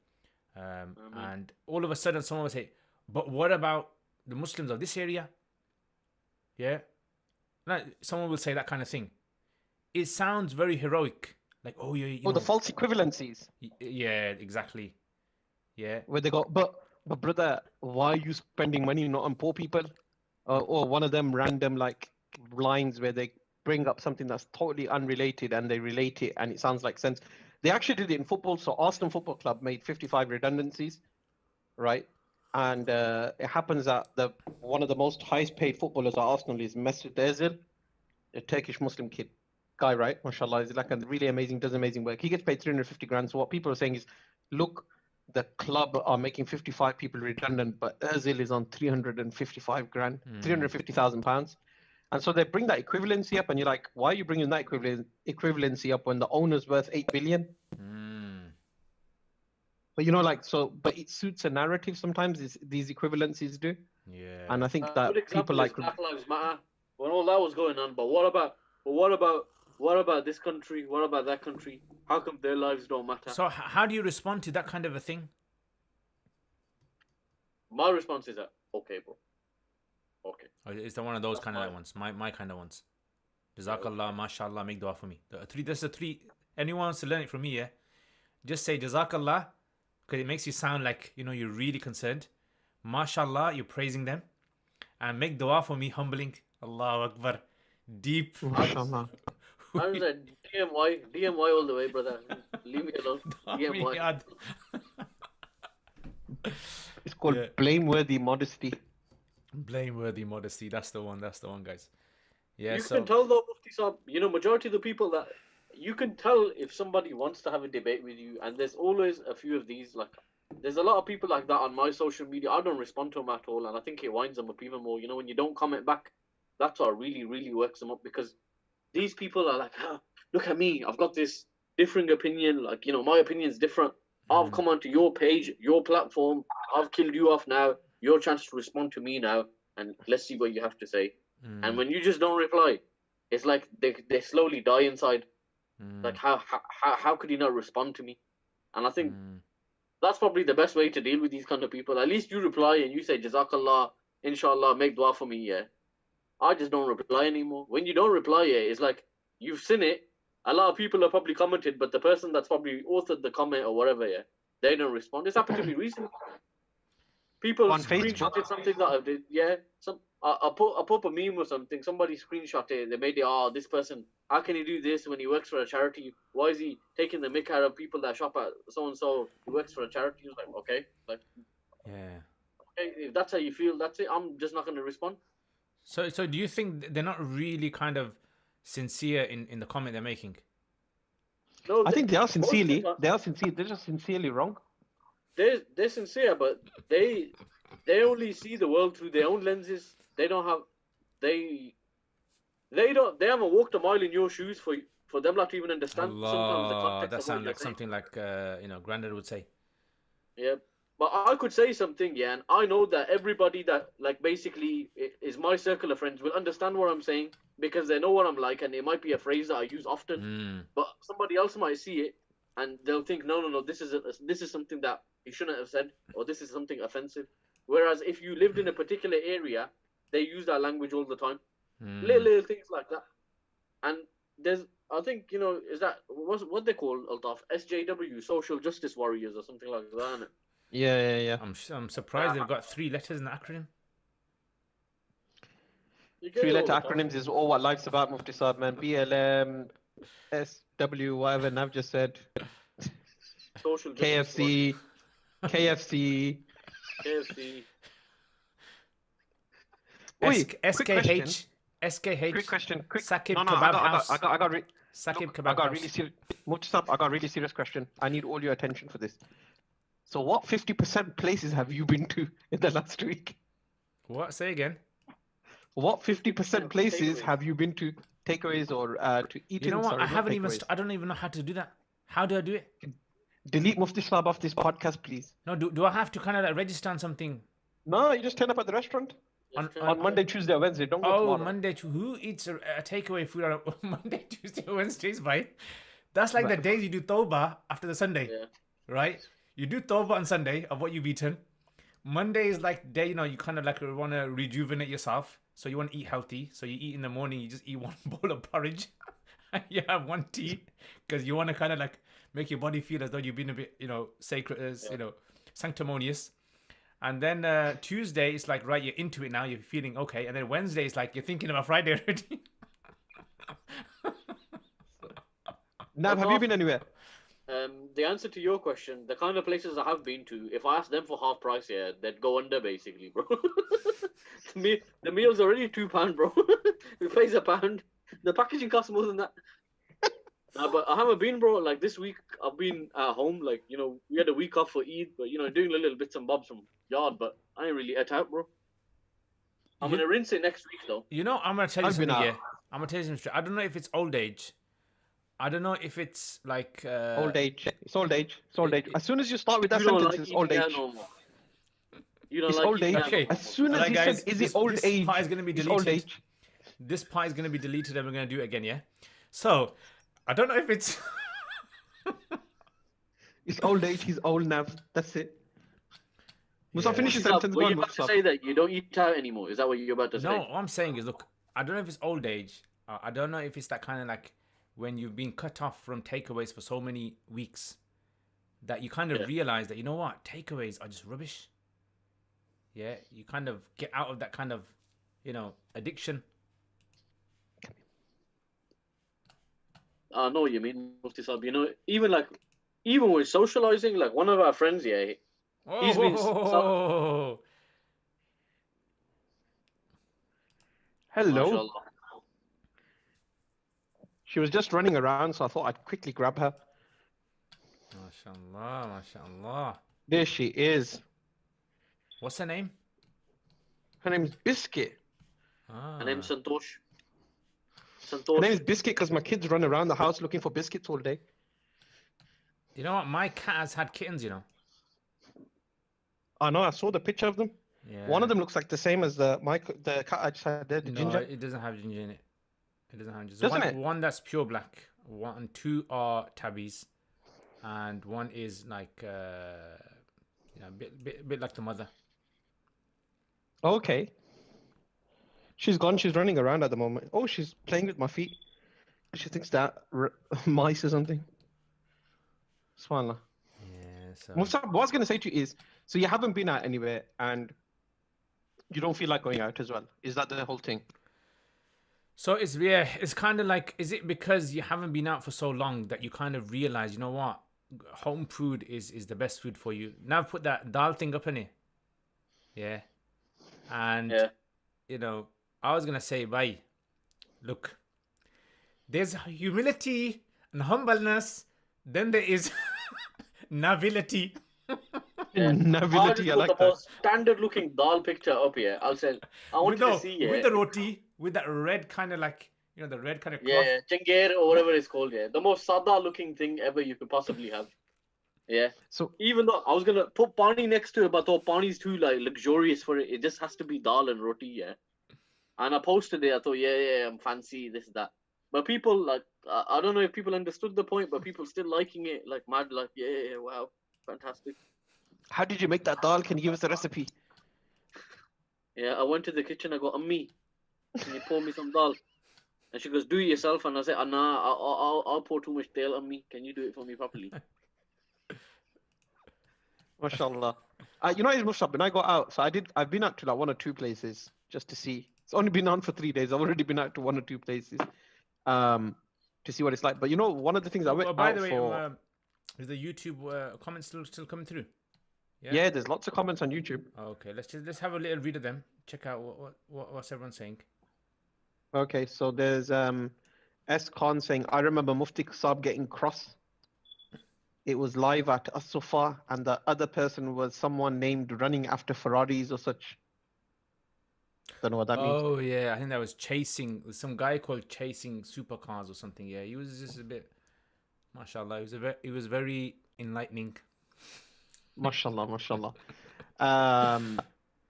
Speaker 1: And all of a sudden, someone will say, "But what about the Muslims of this area?" Yeah, like someone will say that kind of thing. It sounds very heroic. Like, oh yeah,
Speaker 3: the false equivalencies.
Speaker 1: Yeah, exactly. Yeah.
Speaker 3: Where they go, but brother, why are you spending money not on poor people? Or one of them random like lines where they bring up something that's totally unrelated and they relate it and it sounds like sense. They actually did it in football. So Arsenal Football Club made 55 redundancies, right? And it happens that one of the most highest paid footballers at Arsenal is Mesut Özil, a Turkish Muslim guy, right? MashaAllah, he's like does amazing work. He gets paid 350 grand. So what people are saying is, look, the club are making 55 people redundant, but Özil is on 355 grand, 350,000 pounds. And so they bring that equivalency up, and you're like, why are you bringing that equivalency up when the owner's worth 8 billion? But but it suits a narrative sometimes, these equivalencies do.
Speaker 1: Yeah.
Speaker 3: And I think
Speaker 2: Good
Speaker 3: that
Speaker 2: example
Speaker 3: people like
Speaker 2: is Black Lives Matter when all that was going on. But what about what about this country? What about that country? How come their lives don't matter?
Speaker 1: So how do you respond to that kind of a thing?
Speaker 2: My response is that, okay, bro. Okay.
Speaker 1: Or is that one of those
Speaker 2: That's
Speaker 1: kind of
Speaker 2: fine.
Speaker 1: ones? My kind of ones. Jazakallah, mashallah, make dua for me. That's the three. Anyone wants to learn it from me, yeah? Just say Jazakallah, because it makes you sound like, you're really concerned. Mashallah, you're praising them. And make dua for me, humbling. Allahu Akbar. Deep.
Speaker 3: Mashallah.
Speaker 2: I was like, DMY all the way, brother. Leave me alone. DMY.
Speaker 1: Yad.
Speaker 3: It's called
Speaker 1: Yeah.
Speaker 3: blameworthy modesty.
Speaker 1: Blameworthy modesty. That's the one, guys. Yeah,
Speaker 2: You
Speaker 1: so
Speaker 2: can tell though, Mufti Saab, majority of the people that you can tell if somebody wants to have a debate with you, and there's always a few of these. Like, there's a lot of people like that on my social media. I don't respond to them at all, and I think it winds them up even more. When you don't comment back, that's what really, really works them up, because these people are like, look at me, I've got this differing opinion. Like, my opinion's different. I've come onto your page, your platform. I've killed you off now. Your chance to respond to me now, and let's see what you have to say. And when you just don't reply, it's like they slowly die inside. Like, how could you not respond to me? And I think that's probably the best way to deal with these kind of people. At least you reply and you say, Jazakallah, inshallah, make dua for me, yeah. I just don't reply anymore. When you don't reply, yeah, it's like you've seen it. A lot of people have probably commented, but the person that's probably authored the comment or whatever, yeah, they don't respond. It's happened to me recently. People
Speaker 3: On
Speaker 2: screenshotted something that I did. Yeah, I put up a meme or something. Somebody screenshot it. They made it. This person. How can he do this when he works for a charity? Why is he taking the mick out of people that shop at so and so? He works for a charity. He was like, okay,
Speaker 1: yeah.
Speaker 2: okay, if that's how you feel, that's it. I'm just not going to respond.
Speaker 1: So do you think they're not really kind of sincere in the comment they're making?
Speaker 2: No,
Speaker 3: I think they are sincerely.
Speaker 2: most of the time-
Speaker 3: They are sincere. They're just sincerely wrong.
Speaker 2: They're sincere, but they only see the world through their own lenses. They don't have they haven't walked a mile in your shoes for them not to even understand sometimes the
Speaker 1: Allah,
Speaker 2: context
Speaker 1: that
Speaker 2: of what
Speaker 1: sounds
Speaker 2: you're
Speaker 1: like
Speaker 2: saying.
Speaker 1: something like Grandad would say.
Speaker 2: Yeah, but I could say something, yeah, and I know that everybody that basically is my circle of friends will understand what I'm saying because they know what I'm like, and it might be a phrase that I use often. But somebody else might see it and they'll think, no, this is something that he shouldn't have said, or this is something offensive. Whereas if you lived in a particular area, they use that language all the time. Little things like that. And there's, I think, is that what they call, Altaf, SJW, social justice warriors or something like that, isn't it?
Speaker 3: Yeah.
Speaker 1: I'm surprised they've got 3 letters in the acronym.
Speaker 2: You get it all
Speaker 3: Three-letter
Speaker 2: the time.
Speaker 3: acronyms is all what life's about, Mufti Saab, man. BLM, SW, whatever Nav just said.
Speaker 2: Social justice warriors.
Speaker 3: KFC.
Speaker 2: KFC.
Speaker 3: Oi, quick question.
Speaker 1: SKH.
Speaker 3: Quick question.
Speaker 1: Sakib
Speaker 3: No,
Speaker 1: Kebab House.
Speaker 3: I got
Speaker 1: Sakib
Speaker 3: look,
Speaker 1: Kebab
Speaker 3: I got
Speaker 1: House.
Speaker 3: really serious. Mufti Saab, I got a really serious question. I need all your attention for this. So, what 50% places have you been to in the last week?
Speaker 1: What? Say again.
Speaker 3: What 50%
Speaker 2: 50%
Speaker 3: places
Speaker 2: takeaways.
Speaker 3: have you been to? Takeaways or to eat?
Speaker 1: You know what?
Speaker 3: Sorry,
Speaker 1: I haven't
Speaker 3: not
Speaker 1: even.
Speaker 3: takeaways.
Speaker 1: I don't even know how to do that. How do I do it?
Speaker 3: Delete Mufti Saab off this podcast, please.
Speaker 1: No, do I have to kind of like register on something?
Speaker 3: No, you just turn up at the restaurant on Monday, Tuesday, or Wednesday. Don't go
Speaker 1: Oh,
Speaker 3: tomorrow.
Speaker 1: Monday. Who eats a takeaway food on a Monday, Tuesday, Wednesdays, right? That's like the days you do tawbah after the Sunday,
Speaker 2: Yeah.
Speaker 1: right? You do tawbah on Sunday of what you've eaten. Monday is like the day, you kind of like want to rejuvenate yourself. So you want to eat healthy. So you eat in the morning, you just eat one bowl of porridge. And you have one tea because you want to kind of like make your body feel as though you've been a bit, sacred, sanctimonious. And then Tuesday is like, right, you're into it now, you're feeling okay. And then Wednesday is like, you're thinking about Friday already.
Speaker 3: Nav, have you been anywhere?
Speaker 2: The answer to your question, the kind of places I have been to, if I asked them for half price, yeah, they'd go under basically, bro. The meal's already £2, bro. Who pays £1? The packaging costs more than that. But I haven't been, bro. Like this week, I've been at home. Like, we had a week off for Eid, but doing little bits and bobs from yard. But I ain't really ate out, bro. I'm gonna rinse it next week, though.
Speaker 1: I'm gonna tell you
Speaker 3: I've been
Speaker 1: something.
Speaker 3: out.
Speaker 1: Yeah, I'm gonna tell you something straight. I don't know if it's old age. I don't know if it's like
Speaker 3: Old age. It's old age. It's old age. As soon as you start with that
Speaker 2: You don't
Speaker 3: sentence,
Speaker 2: like
Speaker 3: it's old
Speaker 2: eating out
Speaker 3: age.
Speaker 2: no more. You don't
Speaker 3: It's
Speaker 2: like
Speaker 3: old
Speaker 2: eating
Speaker 3: age.
Speaker 2: out
Speaker 1: Okay.
Speaker 2: no more.
Speaker 3: As soon as
Speaker 1: Alright,
Speaker 3: you
Speaker 1: guys,
Speaker 3: said, is
Speaker 1: this-
Speaker 3: it old
Speaker 1: this
Speaker 3: age?
Speaker 1: part is gonna be
Speaker 3: It's old
Speaker 1: deleted.
Speaker 3: age.
Speaker 1: This part is gonna be deleted, and we're gonna do it again. Yeah. So, I don't know if it's.
Speaker 3: It's old age. He's old, Nav. That's it. Musab, finish your
Speaker 2: Mufti Saab,
Speaker 3: sentence.
Speaker 2: were
Speaker 3: Go
Speaker 2: you
Speaker 3: on,
Speaker 2: about to
Speaker 3: Musab.
Speaker 2: say that you don't eat out anymore? Is that what you're about to
Speaker 1: No,
Speaker 2: say?
Speaker 1: all I'm saying is, look, I don't know if it's old age. I don't know if it's that kind of like when you've been cut off from takeaways for so many weeks that you kind of
Speaker 2: Yeah.
Speaker 1: realize that, you know what, takeaways are just rubbish. Yeah, you kind of get out of that kind of, addiction.
Speaker 2: I know what you mean, Mufti Saab. Even with socializing, like one of our friends, yeah, he's been.
Speaker 1: Oh,
Speaker 3: Hello.
Speaker 2: MashaAllah.
Speaker 3: She was just running around, so I thought I'd quickly grab her.
Speaker 1: mashallah, mashallah.
Speaker 3: There she is.
Speaker 1: What's her name?
Speaker 3: Her name's Biscuit.
Speaker 2: Her name's
Speaker 1: Ah,
Speaker 2: Santosh.
Speaker 3: Her name
Speaker 2: Santosh.
Speaker 3: is Biscuit because my kids run around the house looking for biscuits all day.
Speaker 1: you know what? My cat has had kittens,
Speaker 3: I know. I saw the picture of them.
Speaker 1: Yeah.
Speaker 3: One of them looks like the same as the cat I just had there, the
Speaker 1: No,
Speaker 3: ginger.
Speaker 1: it doesn't have ginger in it. It doesn't have ginger.
Speaker 3: Doesn't
Speaker 1: one,
Speaker 3: it?
Speaker 1: one that's pure black. Two are tabbies, and one is like a bit like the mother.
Speaker 3: Okay. She's gone. She's running around at the moment. Oh, she's playing with my feet. She thinks that mice or something. Subhanallah.
Speaker 1: Yeah. So
Speaker 3: Musab, what I was going to say to you is, so you haven't been out anywhere and you don't feel like going out as well. Is that the whole thing?
Speaker 1: it's kind of like, is it because you haven't been out for so long that you kind of realize, you know what, home food is the best food for you. Now put that dal thing up in it. Yeah. And
Speaker 2: Yeah.
Speaker 1: I was gonna say, bye. Look, there's humility and humbleness. Then there is nobility.
Speaker 2: Yeah. I'll
Speaker 3: Navility,
Speaker 2: just
Speaker 3: I
Speaker 2: put
Speaker 3: like
Speaker 2: the
Speaker 3: that.
Speaker 2: most standard looking dal picture up here. I'll say, I want you to see,
Speaker 1: With the roti, with that red kind of like, the red kind of cloth.
Speaker 2: yeah, Chengir or whatever it's called, yeah. The most sada looking thing ever you could possibly have. Yeah.
Speaker 3: So,
Speaker 2: Even though I was gonna put pani next to it, but though pani's too like luxurious for it, it just has to be dal and roti, yeah. And I posted it, I thought, yeah, I'm fancy, this, that. But people like I don't know if people understood the point, but people still liking it, like mad, like, yeah, wow, fantastic.
Speaker 3: how did you make that dal? Can you give us a recipe?
Speaker 2: Yeah, I went to the kitchen, I go, Ammi, can you pour me some dal? And she goes, do it yourself. And I said, nah, I'll pour too much tail on me. Can you do it for me properly?
Speaker 3: MashaAllah. It's Musab, when I got out, so I've been out to like one or two places just to see. It's only been on for 3 days. I've already been out to one or two places to see what it's like. But one of the things I went
Speaker 1: By
Speaker 3: out
Speaker 1: the way,
Speaker 3: for...
Speaker 1: is the YouTube comments still coming through?
Speaker 3: Yeah, there's lots of comments on YouTube.
Speaker 1: Okay, let's have a little read of them. Check out what's everyone saying.
Speaker 3: Okay, so there's S. Khan saying, I remember Mufti Saab getting cross. It was live at As-Sufa, and the other person was someone named running after Ferraris or such. Don't know what that means.
Speaker 1: Oh yeah, I think that was chasing some guy called chasing supercars or something. Yeah, he was just a bit, mashallah. He was very enlightening.
Speaker 3: Mashallah, mashallah.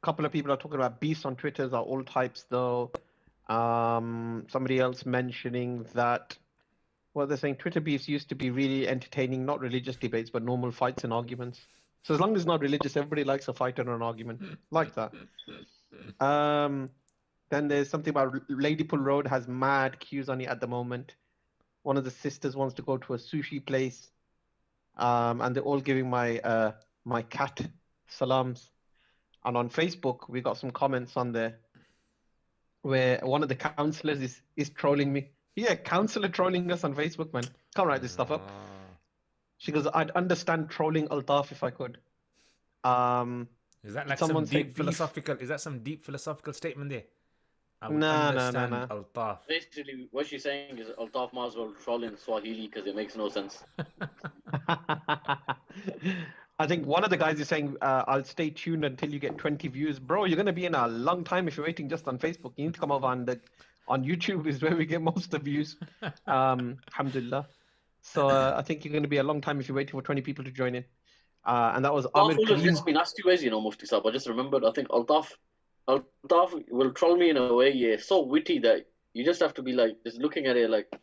Speaker 3: Couple of people are talking about beefs on Twitter are all types though. Somebody else mentioning that they're saying Twitter beefs used to be really entertaining, not religious debates, but normal fights and arguments. So as long as it's not religious, everybody likes a fight or an argument. Like that. Then there's something about Ladypool Road has mad queues on it at the moment. One of the sisters wants to go to a sushi place. And they're all giving my my cat salams. And on Facebook, we got some comments on there where one of the counselors is trolling me. Yeah, counselor trolling us on Facebook, man. Can't write this stuff up. She goes, I'd understand trolling Altaf if I could.
Speaker 1: Is that like
Speaker 3: someone
Speaker 1: some deep
Speaker 3: said
Speaker 1: philosophical? Is that some deep philosophical statement there? I would
Speaker 3: No.
Speaker 1: understand Altaf.
Speaker 2: Basically, what she's saying is Altaf might as well troll in Swahili because it makes no sense.
Speaker 3: I think one of the guys is saying, I'll stay tuned until you get 20 views. Bro, you're going to be in a long time if you're waiting just on Facebook. You need to come over on YouTube is where we get most of the views. Alhamdulillah. So I think you're going to be a long time if you're waiting for 20 people to join in. And that was Amir
Speaker 2: Altaf will
Speaker 3: Kareem.
Speaker 2: just be nasty ways, Mufti Saab. I just remembered, I think Altaf will troll me in a way, yeah, so witty that you just have to be like, just looking at it like,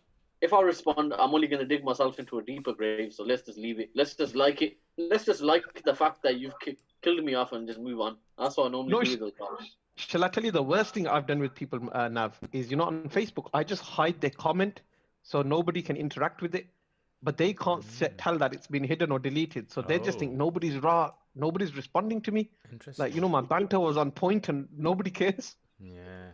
Speaker 2: if I respond, I'm only going to dig myself into a deeper grave. So let's just leave it. Let's just like it. Let's just like the fact that you've killed me off and just move on. That's what I normally
Speaker 3: No,
Speaker 2: do with those problems.
Speaker 3: shall I tell you the worst thing I've done with people, Nav, is on Facebook, I just hide their comment so nobody can interact with it. But they can't tell that it's been hidden or deleted. So they just think nobody's responding to me.
Speaker 1: Interesting.
Speaker 3: Like, my banter was on point and nobody cares.
Speaker 1: Yeah.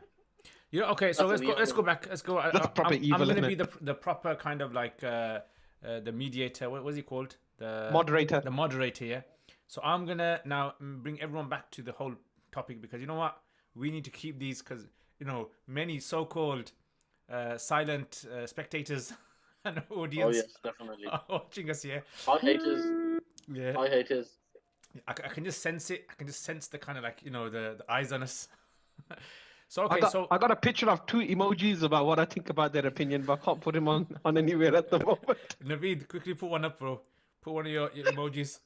Speaker 1: Okay. So let's go back. Let's go.
Speaker 3: That's proper evil,
Speaker 1: I'm gonna
Speaker 3: isn't
Speaker 1: be
Speaker 3: it?
Speaker 1: the proper kind of like the mediator. What was he called? The
Speaker 3: Moderator.
Speaker 1: The moderator. Yeah. So I'm gonna now bring everyone back to the whole topic, because you know what, we need to keep these, because many so-called silent spectators and audience
Speaker 2: Oh yes, definitely.
Speaker 1: are watching us here.
Speaker 2: Hi haters.
Speaker 1: Yeah.
Speaker 2: Hi haters.
Speaker 1: I can just sense it. I can just sense the kind of like the eyes on us. So okay,
Speaker 3: I got a picture of 2 emojis about what I think about their opinion, but I can't put him on anywhere at the moment.
Speaker 1: Naveed, quickly put one up, bro. Put one of your emojis.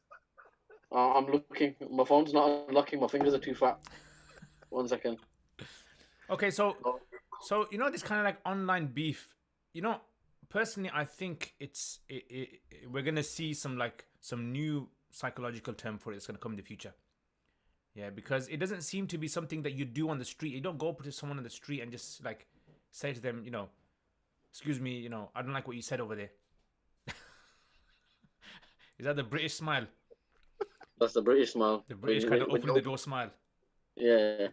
Speaker 2: I'm looking. My phone's not unlocking. My fingers are too fat. 1 second.
Speaker 1: Okay, so this kind of like online beef. Personally, I think we're gonna see some new psychological term for it. It's gonna come in the future. Yeah, because it doesn't seem to be something that you do on the street. You don't go up to someone on the street and just like say to them, excuse me, I don't like what you said over there. Is that the British smile?
Speaker 2: That's the British smile.
Speaker 1: The British kind of open the door smile.
Speaker 2: Yeah.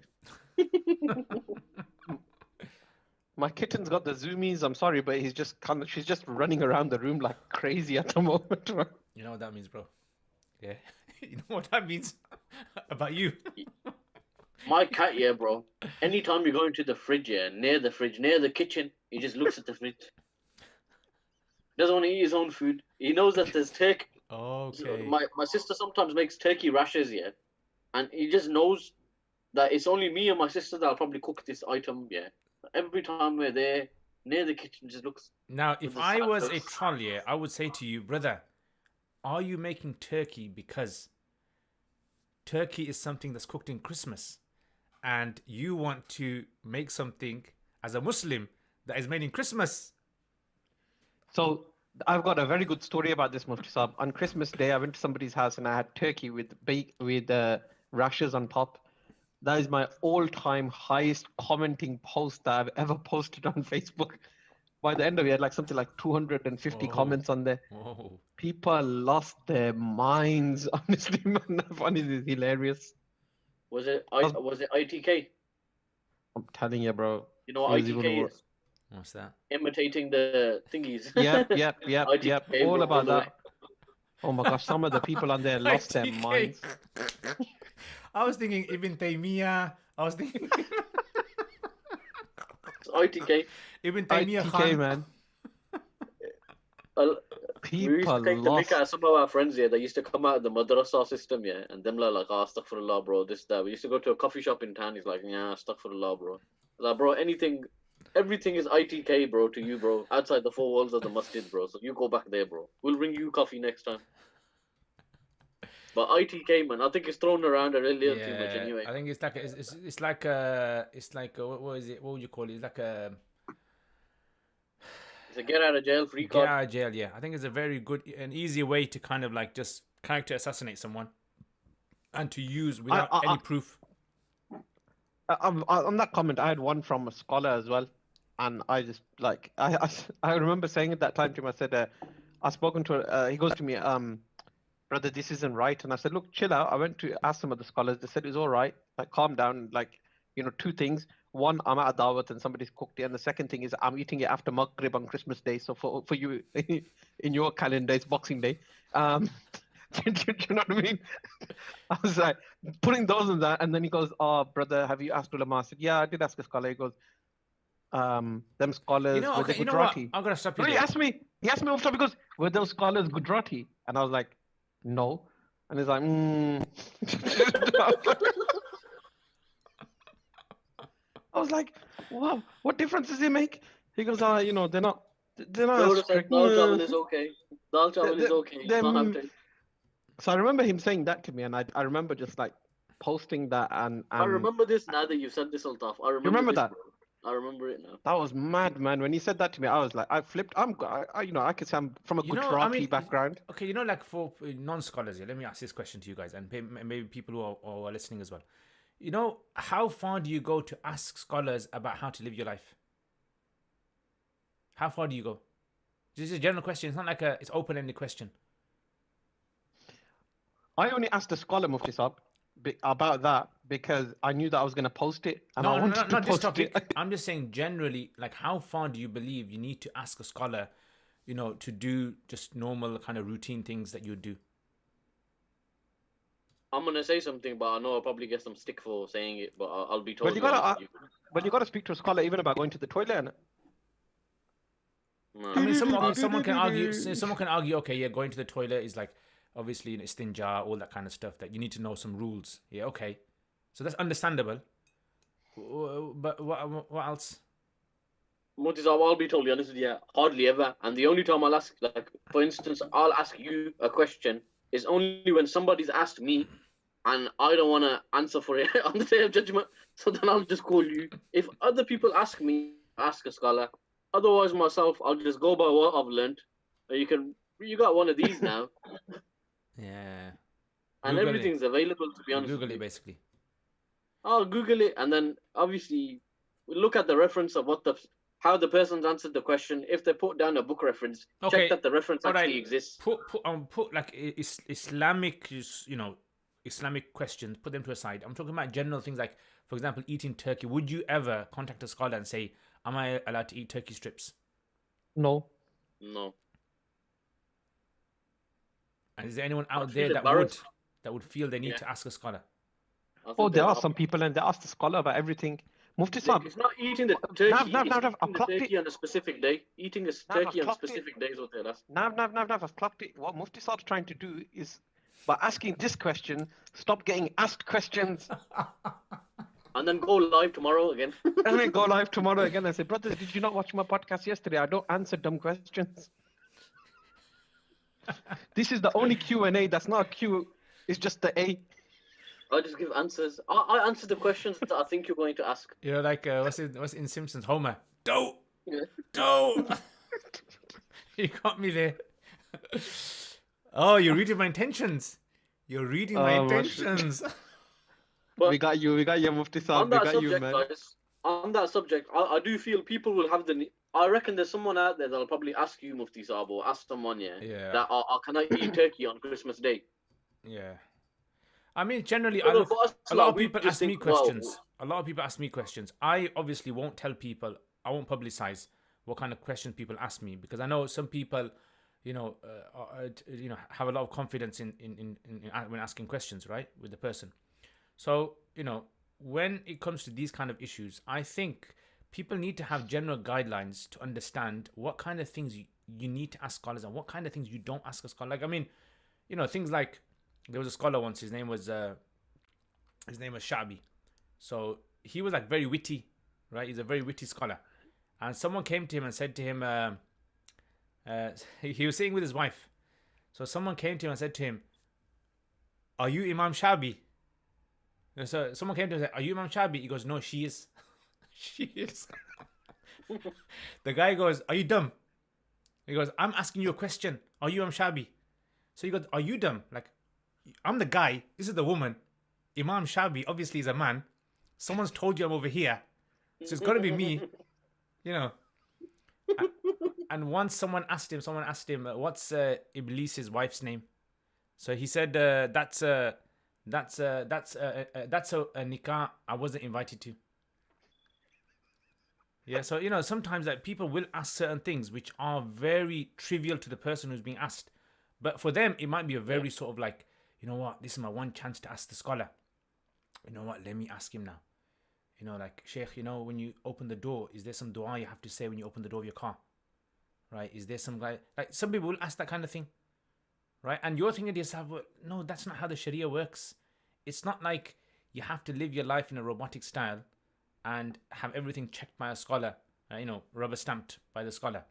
Speaker 3: My kitten's got the zoomies. I'm sorry, but she's just running around the room like crazy at the moment.
Speaker 1: You know what that means, bro? Yeah. You know what that means about you?
Speaker 2: My cat, yeah, bro. Anytime you go into the fridge, near the kitchen, he just looks at the fridge. Doesn't want to eat his own food. He knows that there's turkey.
Speaker 1: Okay.
Speaker 2: My sister sometimes makes turkey rashes, and he just knows that it's only me and my sister that'll probably cook this item, Every time we're there, near the kitchen, just looks.
Speaker 1: Now, if I was a troll, I would say to you, brother, are you making turkey because turkey is something that's cooked in Christmas, and you want to make something as a Muslim that is made in Christmas?
Speaker 3: So I've got a very good story about this, Mufti Saab. On Christmas Day, I went to somebody's house and I had turkey with rashes on top. That is my all-time highest commenting post that I've ever posted on Facebook. By the end of it, I had like something like 250 comments on there.
Speaker 1: Whoa.
Speaker 3: People lost their minds. Honestly, man, I find it is hilarious.
Speaker 2: Was it ITK?
Speaker 3: I'm telling you, bro.
Speaker 2: You know what
Speaker 3: It was
Speaker 2: ITK
Speaker 3: even
Speaker 2: is?
Speaker 1: What's that?
Speaker 2: Imitating the thingies.
Speaker 3: Yep.
Speaker 2: ITK,
Speaker 3: All
Speaker 2: bro,
Speaker 3: about
Speaker 2: all the way.
Speaker 3: that. Oh my gosh, some of the people on there lost their
Speaker 1: ITK.
Speaker 3: minds.
Speaker 1: I was thinking Ibn Taymiyyah. I was thinking
Speaker 2: It's ITK.
Speaker 1: Ibn Taymiyyah
Speaker 3: ITK,
Speaker 1: Khan.
Speaker 3: man.
Speaker 2: We used
Speaker 3: People
Speaker 2: to take the mick
Speaker 3: lost.
Speaker 2: out of some of our friends, they used to come out of the madrasa system, and them like, astaghfirullah, bro, this, that. We used to go to a coffee shop in town, he's like, yeah, astaghfirullah, bro. Like, bro, everything is ITK, bro, to you, bro, outside the 4 walls of the masjid, bro, so you go back there, bro. We'll bring you coffee next time. But ITK, man, I think it's thrown around a little too much anyway.
Speaker 1: I think it's like what is it? What would you call it? It's like a
Speaker 2: It's a get out of jail free
Speaker 1: get
Speaker 2: card.
Speaker 1: out of jail. Yeah, I think it's a very good and easy way to kind of like just character assassinate someone, and to use without any proof.
Speaker 3: On that comment, I had one from a scholar as well, and I just like I remember saying at that time to him, I said, I've spoken to. He goes to me, brother, this isn't right, and I said, look, chill out. I went to ask some of the scholars. They said it's all right. Like, calm down. Like, 2 things. One, I'm at a dawat and somebody's cooked it, and the second thing is I'm eating it after Maghrib on Christmas Day. So for you, in your calendar, it's Boxing Day. Do you know what I mean? I was like putting those in that, and then he goes, "Oh, brother, have you asked ulama?" I said, "Yeah, I did ask a scholar." He goes, "Them scholars were they Gujarati?"
Speaker 1: I'm gonna stop you.
Speaker 3: No, he asked me off top. He goes, "Were those scholars Gujarati?" And I was like, "No." And he's like, I was like, "Wow, what difference does it make?" He goes, they're not strict."
Speaker 2: Dal chawal is okay. Dal chawal is okay. You don't have to.
Speaker 3: So I remember him saying that to me, and I remember just like posting that, and
Speaker 2: I remember this now that you've said this, Altaf. I remember
Speaker 3: remember
Speaker 2: this,
Speaker 3: that?
Speaker 2: bro. I remember it now.
Speaker 3: That was mad, man. When he said that to me, I was like, I flipped. I could say I'm from a
Speaker 1: You know, I
Speaker 3: Gujarati
Speaker 1: mean,
Speaker 3: background.
Speaker 1: okay, you know, like for non-scholars here, let me ask this question to you guys, and maybe people who are listening as well. You know, how far do you go to ask scholars about how to live your life? How far do you go? This is a general question. It's not like it's open-ended question.
Speaker 3: I only asked the scholar Mufti Saab about that because I knew that I was going to post it and I
Speaker 1: No,
Speaker 3: wanted to
Speaker 1: not this
Speaker 3: post it.
Speaker 1: topic. I'm just saying generally, like how far do you believe you need to ask a scholar, you know, to do just normal kind of routine things that you do?
Speaker 2: I'm gonna say something, but I know I'll probably get some stick for saying it. But I'll be
Speaker 3: Well,
Speaker 2: totally honest with you.
Speaker 3: you gotta speak to a scholar even about going to the toilet. And
Speaker 1: I mean,
Speaker 2: No.
Speaker 1: someone can argue. Someone can argue. Okay, yeah, going to the toilet is like obviously an istinja, all that kind of stuff. That you need to know some rules. Yeah, okay, so that's understandable. But what else?
Speaker 2: Murtaza, I'll be totally honest with you. Hardly ever. And the only time I'll ask, like, for instance, I'll ask you a question is only when somebody's asked me and I don't want to answer for it on the day of judgment. So then I'll just call you. If other people ask me, ask a scholar. Otherwise, myself, I'll just go by what I've learned. You got one of these now,
Speaker 1: Yeah,
Speaker 2: and
Speaker 1: Google
Speaker 2: everything's
Speaker 1: it.
Speaker 2: available, to be
Speaker 1: You
Speaker 2: honest with
Speaker 1: Google it
Speaker 2: you.
Speaker 1: basically.
Speaker 2: I'll Google it, and then obviously we look at the reference of how the person's answered the question. If they put down a book reference, check
Speaker 1: Okay,
Speaker 2: that the reference
Speaker 1: all
Speaker 2: actually
Speaker 1: right.
Speaker 2: exists.
Speaker 1: Put like Islamic, you know, Islamic questions. Put them to a side. I'm talking about general things like, for example, eating turkey. Would you ever contact a scholar and say, "Am I allowed to eat turkey strips?"
Speaker 3: no,
Speaker 2: No,
Speaker 1: And is there anyone
Speaker 2: I
Speaker 1: out there
Speaker 2: feel
Speaker 1: that would
Speaker 2: embarrassed.
Speaker 1: feel they need
Speaker 2: Yeah,
Speaker 1: to ask a scholar?
Speaker 2: I
Speaker 3: oh,
Speaker 2: think
Speaker 3: there
Speaker 2: that
Speaker 3: are some people and they ask the scholar about everything. Mufti
Speaker 2: look,
Speaker 3: Saab,
Speaker 2: it's not eating the
Speaker 3: Nav,
Speaker 2: turkey;
Speaker 3: Nav,
Speaker 2: it's
Speaker 3: Nav, Nav,
Speaker 2: eating
Speaker 3: I've
Speaker 2: the
Speaker 3: clocked
Speaker 2: turkey
Speaker 3: it.
Speaker 2: on a specific day. Eating a
Speaker 3: Nav, I've
Speaker 2: turkey on
Speaker 3: clocked it.
Speaker 2: specific days. What that's.
Speaker 3: Nav, I've clocked it. What Mufti Saab's trying to do is, by asking this question, stop getting asked questions.
Speaker 2: And then go live tomorrow again.
Speaker 3: And then go live tomorrow again and say, brothers, did you not watch my podcast yesterday? I don't answer dumb questions. This is the only Q&A that's not a Q. It's just the A.
Speaker 2: I just give answers. I answer the questions that I think you're going to ask.
Speaker 1: You know, like what's in Simpsons? Homer. Don't.
Speaker 2: Yeah.
Speaker 1: You got me there. Oh, you're reading my intentions. You're reading my intentions.
Speaker 2: But
Speaker 3: We got you, Mufti Saab.
Speaker 2: on
Speaker 3: We
Speaker 2: that
Speaker 3: got you,
Speaker 2: subject,
Speaker 3: man.
Speaker 2: guys, on that subject, I do feel people will have I reckon there's someone out there that'll probably ask you, Mufti Saab, or ask someone,
Speaker 1: Yeah.
Speaker 2: that can I eat turkey on Christmas Day?
Speaker 1: Yeah. I mean, generally,
Speaker 2: Because for us,
Speaker 1: a lot of
Speaker 2: we
Speaker 1: people
Speaker 2: just
Speaker 1: ask me
Speaker 2: think, well,
Speaker 1: questions. A lot of people ask me questions. I obviously won't tell people. I won't publicize what kind of questions people ask me because I know some people, you know, have a lot of confidence in when asking questions, right, with the person. So, you know, when it comes to these kind of issues, I think people need to have general guidelines to understand what kind of things you need to ask scholars and what kind of things you don't ask a scholar. Like, I mean, you know, things like there was a scholar once. His name was Shabi. So he was like very witty, right? He's a very witty scholar. And someone came to him and said to him, he was sitting with his wife. So someone came to him and said to him, "Are you Imam Shabi?" So someone came to him and said, "Are you Imam Shabi?" He goes, "No, she is." She is. The guy goes, "Are you dumb?" He goes, "I'm asking you a question. Are you Imam Shabi?" So he goes, "Are you dumb? Like, I'm the guy. This is the woman. Imam Shabi obviously is a man. Someone's told you I'm over here. So it's got to be me. You know." And once someone asked him, what's Iblis's wife's name? So he said, that's a nikah I wasn't invited to. Yeah, so, you know, sometimes like people will ask certain things which are very trivial to the person who's being asked. But for them, it might be a very sort of like, you know what, this is my one chance to ask the scholar. You know what, let me ask him now. You know, like, Sheikh, you know, when you open the door, is there some dua you have to say when you open the door of your car? Right? Is there some guy, like some people will ask that kind of thing. Right? And you're thinking to yourself, well, no, that's not how the Sharia works. It's not like you have to live your life in a robotic style and have everything checked by a scholar, you know, rubber stamped by the scholar.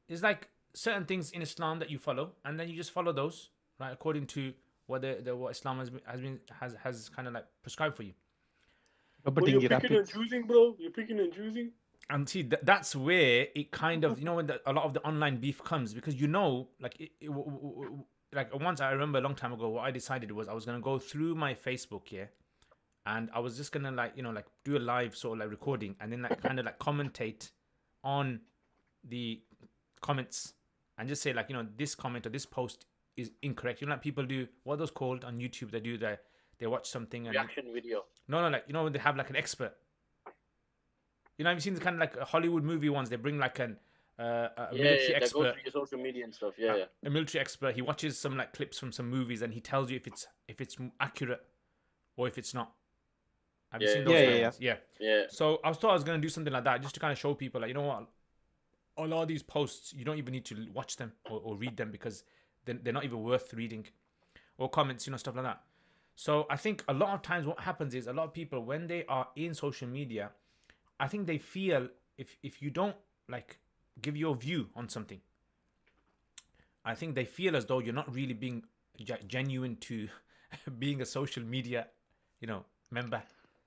Speaker 1: It's like certain things in Islam that you follow, and then you just follow those, right, according to what what Islam has kind of like prescribed for you.
Speaker 2: Well, you're picking and choosing, bro. You're picking and choosing.
Speaker 1: And see, that's where it kind of, when a lot of the online beef comes, because like like once I remember a long time ago, what I decided was I was gonna go through my Facebook, yeah, and I was just gonna like like do a live sort of like recording, and then like kind of like commentate on the comments, and just say like this comment or this post is incorrect. Like people do, what are those called on YouTube? They watch something and
Speaker 2: Reaction video.
Speaker 1: no, like when they have like an expert. Have you seen the kind of like Hollywood movie ones? They bring like a military
Speaker 2: They go
Speaker 1: expert,
Speaker 2: through your social media and stuff. Yeah.
Speaker 1: a military expert. He watches some like clips from some movies, and he tells you if it's accurate or if it's not. Have you seen those kind of ones?
Speaker 2: Yeah.
Speaker 1: So I thought I was gonna do something like that, just to kind of show people, like, what, a lot of these posts you don't even need to watch them or read them, because they're not even worth reading, or comments, stuff like that. So I think a lot of times what happens is a lot of people, when they are in social media, I think they feel if you don't like give your view on something, I think they feel as though you're not really being genuine to being a social media, member.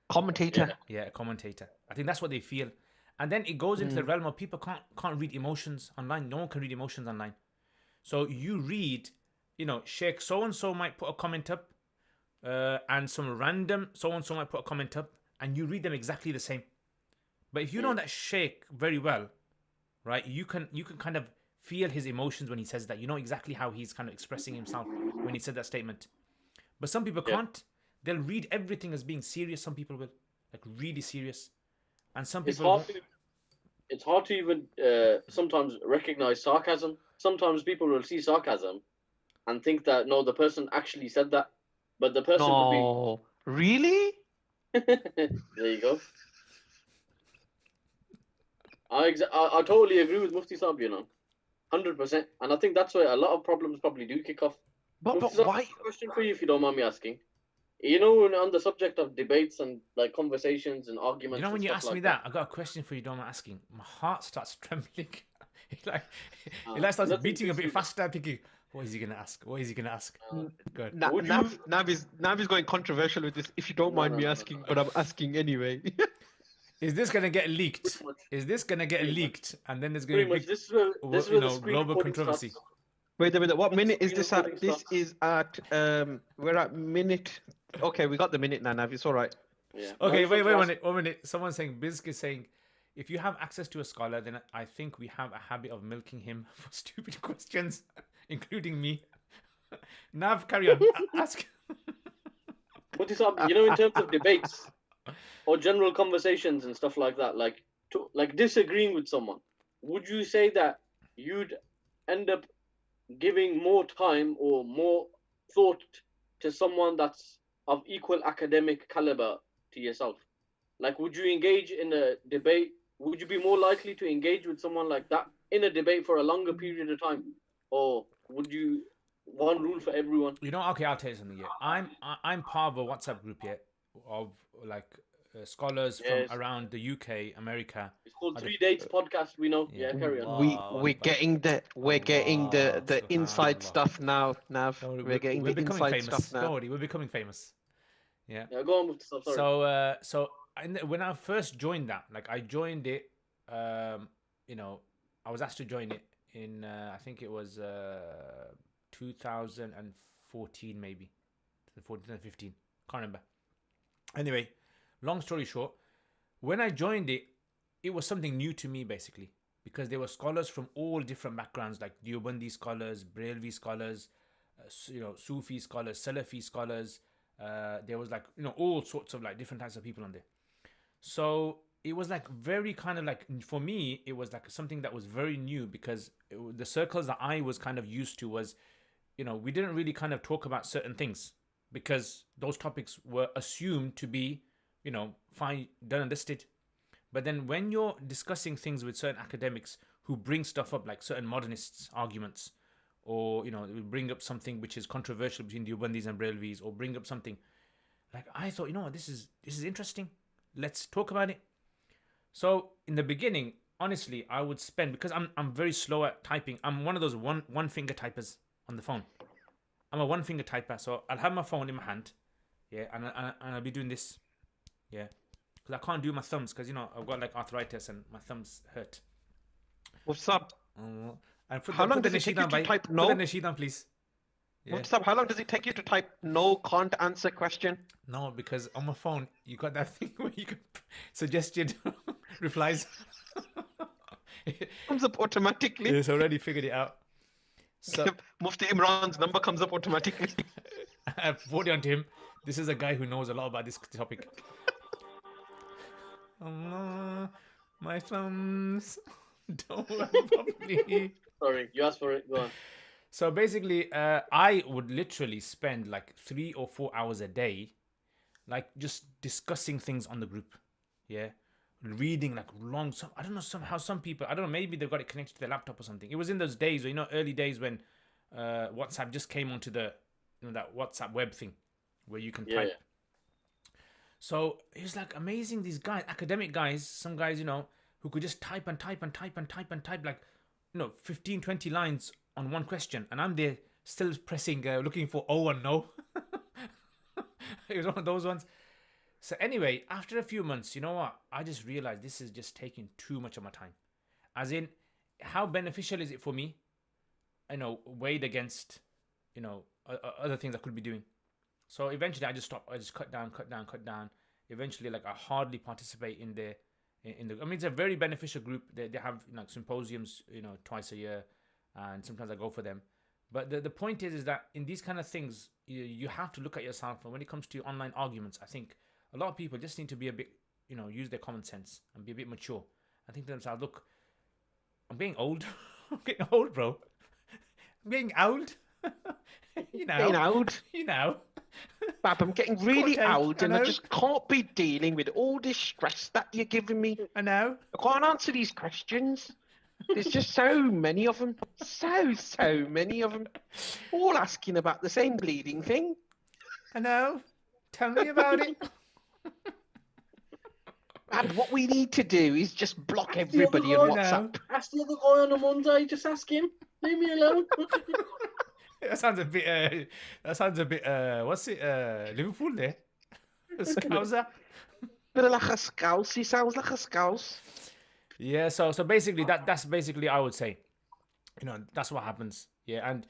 Speaker 3: Commentator.
Speaker 1: Yeah, a commentator. I think that's what they feel. And then it goes into the realm of people can't read emotions online. No one can read emotions online. So you read, Sheikh so-and-so might put a comment up, and some random so-and-so might put a comment up, and you read them exactly the same. But if you know that Sheikh very well, right, you can kind of feel his emotions when he says that. You know exactly how he's kind of expressing himself when he said that statement. But some people can't. They'll read everything as being serious. Some people will, like, really serious. And some people
Speaker 2: it's hard to even sometimes recognize sarcasm. Sometimes people will see sarcasm and think that no, the person actually said that, but the person
Speaker 3: No, really?
Speaker 2: could be. There you go. I totally agree with Mufti Saab, 100%, and I think that's where a lot of problems probably do kick off.
Speaker 3: But
Speaker 2: Mufti Saab,
Speaker 3: why?
Speaker 2: question for you, if you don't mind me asking. On the subject of debates and like conversations and arguments.
Speaker 1: when
Speaker 2: and
Speaker 1: you
Speaker 2: stuff
Speaker 1: ask
Speaker 2: like
Speaker 1: me that, I got a question for you, don't mind asking. My heart starts trembling. it like starts
Speaker 2: nothing
Speaker 1: beating a bit
Speaker 2: too
Speaker 1: faster, thinking, what is he gonna ask? What is he gonna ask? Good.
Speaker 2: Would you-
Speaker 3: Nav is going controversial with this. If you don't mind me asking, but I'm asking anyway.
Speaker 1: Is this gonna get leaked?
Speaker 2: Pretty much.
Speaker 1: Is this gonna get
Speaker 2: Pretty
Speaker 1: leaked? And then there's gonna
Speaker 2: Pretty
Speaker 1: be
Speaker 2: much.
Speaker 1: big,
Speaker 2: This is where the screen
Speaker 1: global
Speaker 2: recording
Speaker 1: controversy.
Speaker 2: starts.
Speaker 3: Wait a minute. What minute is
Speaker 2: Screen
Speaker 3: this
Speaker 2: recording
Speaker 3: at? This
Speaker 2: starts.
Speaker 3: is at we're at minute. Okay, we got the minute now, Nav. It's all right.
Speaker 2: Yeah.
Speaker 1: Okay,
Speaker 2: Now
Speaker 1: wait
Speaker 2: you
Speaker 1: one
Speaker 2: have to
Speaker 1: minute. 1 minute. Someone's saying, Bizk is saying, if you have access to a scholar, then I think we have a habit of milking him for stupid questions, including me. Nav, carry on. Ask.
Speaker 2: What is up? In terms of debates or general conversations and stuff like that, like disagreeing with someone, would you say that you'd end up giving more time or more thought to someone that's of equal academic caliber to yourself? Like, would you engage in a debate? Would you be more likely to engage with someone like that in a debate for a longer period of time, or would you one rule for everyone?
Speaker 1: Okay, I'll tell you something. Yeah, I'm part of a WhatsApp group here of like scholars
Speaker 2: Yes.
Speaker 1: from around the UK, America.
Speaker 2: It's called 3 Dates Podcast. We know.
Speaker 1: Yeah.
Speaker 2: Yeah, carry on.
Speaker 3: We're getting the inside
Speaker 1: Subhanallah.
Speaker 3: stuff now, Nav.
Speaker 1: Don't worry,
Speaker 3: We're getting the
Speaker 1: becoming
Speaker 3: inside
Speaker 1: famous.
Speaker 3: stuff now.
Speaker 1: Don't worry, we're becoming famous. Yeah.
Speaker 2: Yeah, go on with stuff. Sorry.
Speaker 1: So when I first joined that, like I joined it, I was asked to join it in I think it was 2014 maybe, 2015, can't remember. Anyway, long story short, when I joined it, it was something new to me basically, because there were scholars from all different backgrounds, like Deobandi scholars, Brailvi scholars, Sufi scholars, Salafi scholars. There was like all sorts of like different types of people on there. So it was like very kind of like, for me, it was like something that was very new, because the circles that I was kind of used to was, we didn't really kind of talk about certain things, because those topics were assumed to be, fine, done and dusted. But then when you're discussing things with certain academics who bring stuff up, like certain modernists arguments, or bring up something which is controversial between Deobandis and Brailvis, or bring up something like, I thought, this is interesting, let's talk about it. So in the beginning, honestly, I would spend, because I'm very slow at typing. I'm one of those one finger typers on the phone. I'm a one finger typer, so I'll have my phone in my hand, yeah, and I'll be doing this, yeah, because I can't do my thumbs because I've got like arthritis and my thumbs hurt.
Speaker 3: What's up?
Speaker 1: And put
Speaker 3: How
Speaker 1: the,
Speaker 3: long
Speaker 1: put the
Speaker 3: does it take
Speaker 1: nasheed
Speaker 3: you
Speaker 1: on,
Speaker 3: to
Speaker 1: bhai.
Speaker 3: type
Speaker 1: Put
Speaker 3: no?
Speaker 1: the nasheed on, please. Yeah.
Speaker 3: What's up? How long does it take you to type no, can't answer question?
Speaker 1: No, because on my phone you got that thing where you can suggested replies.
Speaker 3: Comes up automatically.
Speaker 1: It's already figured it out. So
Speaker 3: Mufti Imran's number comes up automatically.
Speaker 1: I've voted onto him. This is a guy who knows a lot about this topic. My thumbs don't work properly.
Speaker 2: Sorry, you asked for it. Go on.
Speaker 1: So basically, I would literally spend like 3 or 4 hours a day, like just discussing things on the group. Yeah. Reading like long, I don't know somehow some people, I don't know, maybe they've got it connected to their laptop or something. It was in those days where, early days when WhatsApp just came onto the, that WhatsApp web thing where you can type.
Speaker 2: Yeah.
Speaker 1: So it was like amazing, these guys, academic guys, some guys, who could just type and type and type and type and type like, 15, 20 lines on one question. And I'm there still pressing, looking for oh and no. It was one of those ones. So anyway, after a few months, you know what? I just realized this is just taking too much of my time. As in, how beneficial is it for me? Weighed against, other things I could be doing. So eventually I just stopped. I just cut down. Eventually, like I hardly participate in the, I mean, it's a very beneficial group. They have symposiums, twice a year, and sometimes I go for them. But the point is that in these kind of things, you have to look at yourself. And when it comes to online arguments, I think a lot of people just need to be a bit, use their common sense and be a bit mature. I think to themselves, look, I'm getting old. I'm getting old, bro. I'm getting old.
Speaker 3: Getting old. Bab, I'm getting really old and I just can't be dealing with all this stress that you're giving me.
Speaker 1: I know.
Speaker 3: I can't answer these questions. There's just so many of them. So many of them. All asking about the same bleeding thing.
Speaker 1: I know. Tell me about it.
Speaker 3: And what we need to do is just block everybody on WhatsApp.
Speaker 2: Ask the other guy on a Monday. Just ask him. Leave me alone.
Speaker 1: That sounds a bit. What's it? Liverpool there. Scouser.
Speaker 3: Bit of like a scouse. He sounds like a scouse.
Speaker 1: Yeah. So basically, that's basically I would say. That's what happens. Yeah, and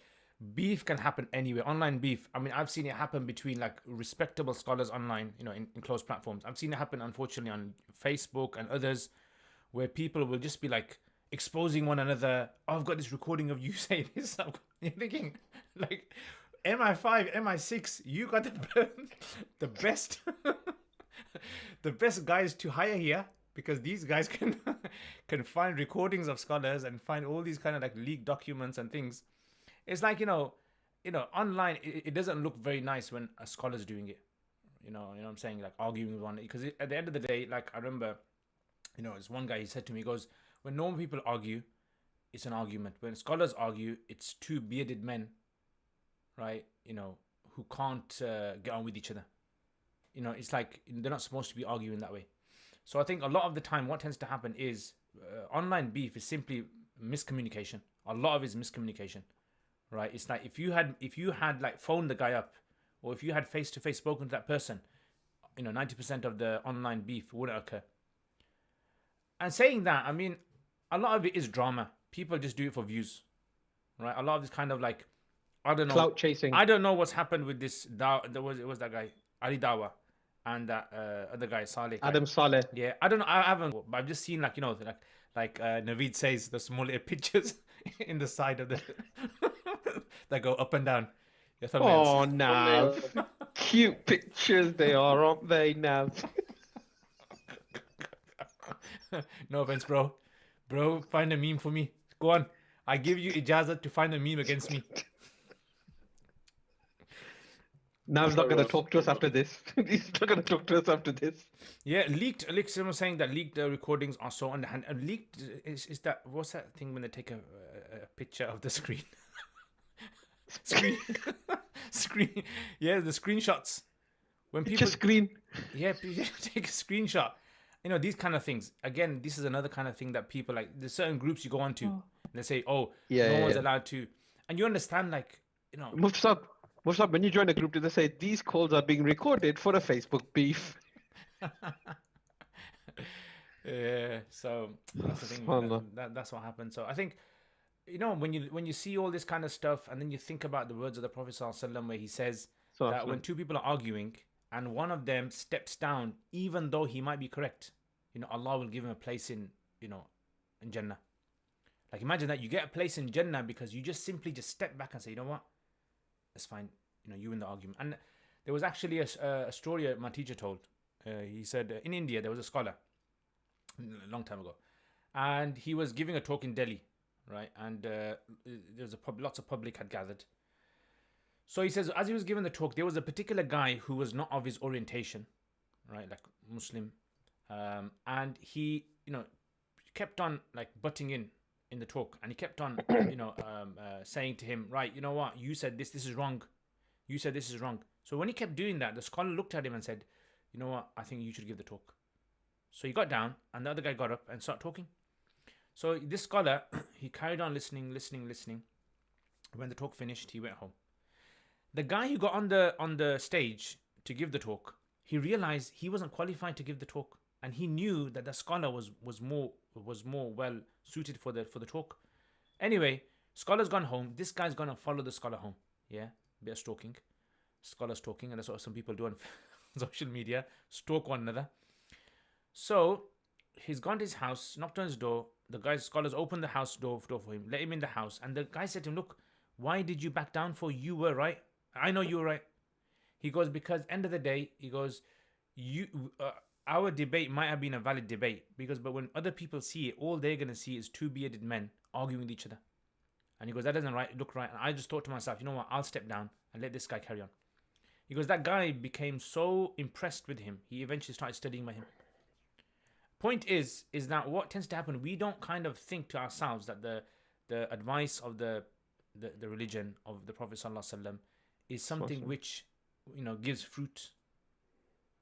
Speaker 1: beef can happen anywhere. Online beef. I mean, I've seen it happen between like respectable scholars online. In closed platforms. I've seen it happen, unfortunately, on Facebook and others, where people will just be like exposing one another. Oh, I've got this recording of you saying this. You're thinking, like, MI5, MI6, you got the best, the best guys to hire here, because these guys can find recordings of scholars and find all these kind of like leaked documents and things. It's like online. It doesn't look very nice when a scholar's doing it. You know what I'm saying, like arguing with one, because at the end of the day, like I remember, it's one guy. He said to me, he goes, when normal people argue, it's an argument. When scholars argue, it's two bearded men, right? Who can't get on with each other. It's like they're not supposed to be arguing that way. So I think a lot of the time, what tends to happen is online beef is simply miscommunication. A lot of it is miscommunication, right? It's like if you had like phoned the guy up, or if you had face to face spoken to that person, 90% of the online beef wouldn't occur. And saying that, I mean, a lot of it is drama. People just do it for views, right? A lot of this kind of like, I don't know,
Speaker 3: clout chasing.
Speaker 1: I don't know what's happened with this. It was that guy Ali Dawa and that other guy Saleh.
Speaker 3: Adam Saleh.
Speaker 1: Yeah, I don't know. I haven't, but I've just seen like Naveed says, the small little pictures in the side of the that go up and down.
Speaker 3: Oh, Nav. Cute pictures they are, aren't they, Nav?
Speaker 1: No offense, bro. Bro, find a meme for me. Go on. I give you ijazat to find a meme against me.
Speaker 3: Nav's not going to talk to us after this. He's not going to talk to us after this.
Speaker 1: Yeah, someone saying that leaked recordings are so underhand. Leaked is that, what's that thing when they take a picture of the screen? Screen. Yeah, the screenshots. When people
Speaker 3: just screen.
Speaker 1: Yeah, people take a screenshot. These kind of things. Again, this is another kind of thing that people like. There's certain groups you go on to, and they say, "Oh, no one's allowed to," and you understand, like,
Speaker 3: Mufsab, when you join a group, do they say these calls are being recorded for a Facebook beef?
Speaker 1: Yeah, so that's the thing.
Speaker 3: Subhanallah.
Speaker 1: That's what happened. So I think, when you see all this kind of stuff, and then you think about the words of the Prophet ﷺ, where he says that when two people are arguing and one of them steps down, even though he might be correct, Allah will give him a place in Jannah. Like, imagine that you get a place in Jannah because you just simply just step back and say, you know what, it's fine. You win the argument. And there was actually a story my teacher told. He said in India there was a scholar a long time ago, and he was giving a talk in Delhi, right? And there was lots of public had gathered. So he says, as he was giving the talk, there was a particular guy who was not of his orientation, right, like Muslim, and he, kept on like butting in the talk, and he kept on, saying to him, right, you know what, you said this is wrong, you said this is wrong. So when he kept doing that, the scholar looked at him and said, you know what, I think you should give the talk. So he got down, and the other guy got up and started talking. So this scholar, he carried on listening. When the talk finished, he went home. The guy who got on the stage to give the talk, he realized he wasn't qualified to give the talk, and he knew that the scholar was more well suited for the talk. Anyway, scholar's gone home. This guy's gonna follow the scholar home. Yeah, bit of stalking. Scholar's talking, and that's what some people do on social media, stalk one another. So he's gone to his house, knocked on his door. The scholars opened the house door for him, let him in the house, and the guy said to him, "Look, why did you back down for? You were right. I know you were right." He goes, "Because end of the day," he goes, our debate might have been a valid debate, but when other people see it, all they're gonna see is two bearded men arguing with each other." And he goes, "That doesn't look right." And I just thought to myself, you know what, I'll step down and let this guy carry on. He goes, that guy became so impressed with him, he eventually started studying by him. Point is that what tends to happen, we don't kind of think to ourselves that the advice of the religion of the Prophet ﷺ is something which gives fruit,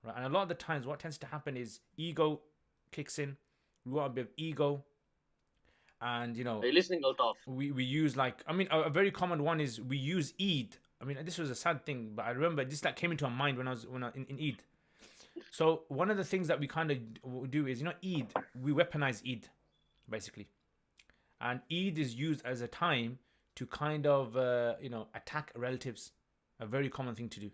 Speaker 1: right? And a lot of the times what tends to happen is ego kicks in. We want a bit of ego, and
Speaker 2: Are you listening, Altaf?
Speaker 1: we use, like, I mean, a very common one is we use Eid. I mean, this was a sad thing, but I remember this that came into my mind when I was in Eid. So one of the things that we kind of do is, Eid, we weaponize Eid, basically. And Eid is used as a time to kind of, attack relatives. A very common thing to do.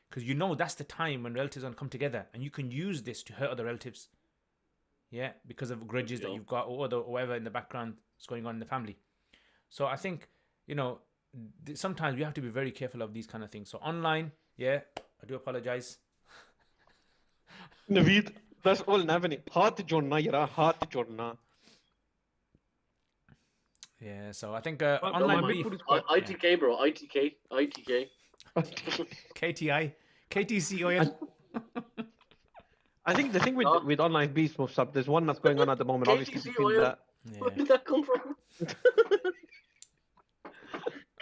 Speaker 1: Because that's the time when relatives are going to come together. And you can use this to hurt other relatives. Yeah, because of grudges that you've got, or whatever in the background is going on in the family. So I think, sometimes we have to be very careful of these kind of things. So online, yeah, I do apologize.
Speaker 3: Naveed, that's all Navani. Haath jodna, yara, haath jodna.
Speaker 1: Yeah, so I think online beef.
Speaker 2: ITK, bro. ITK.
Speaker 1: KTI. KTC oil.
Speaker 3: I think the thing with online beef, Mufsab, there's one that's going on at the moment, obviously.
Speaker 2: oil.
Speaker 3: That.
Speaker 1: Yeah.
Speaker 2: Where did that come from?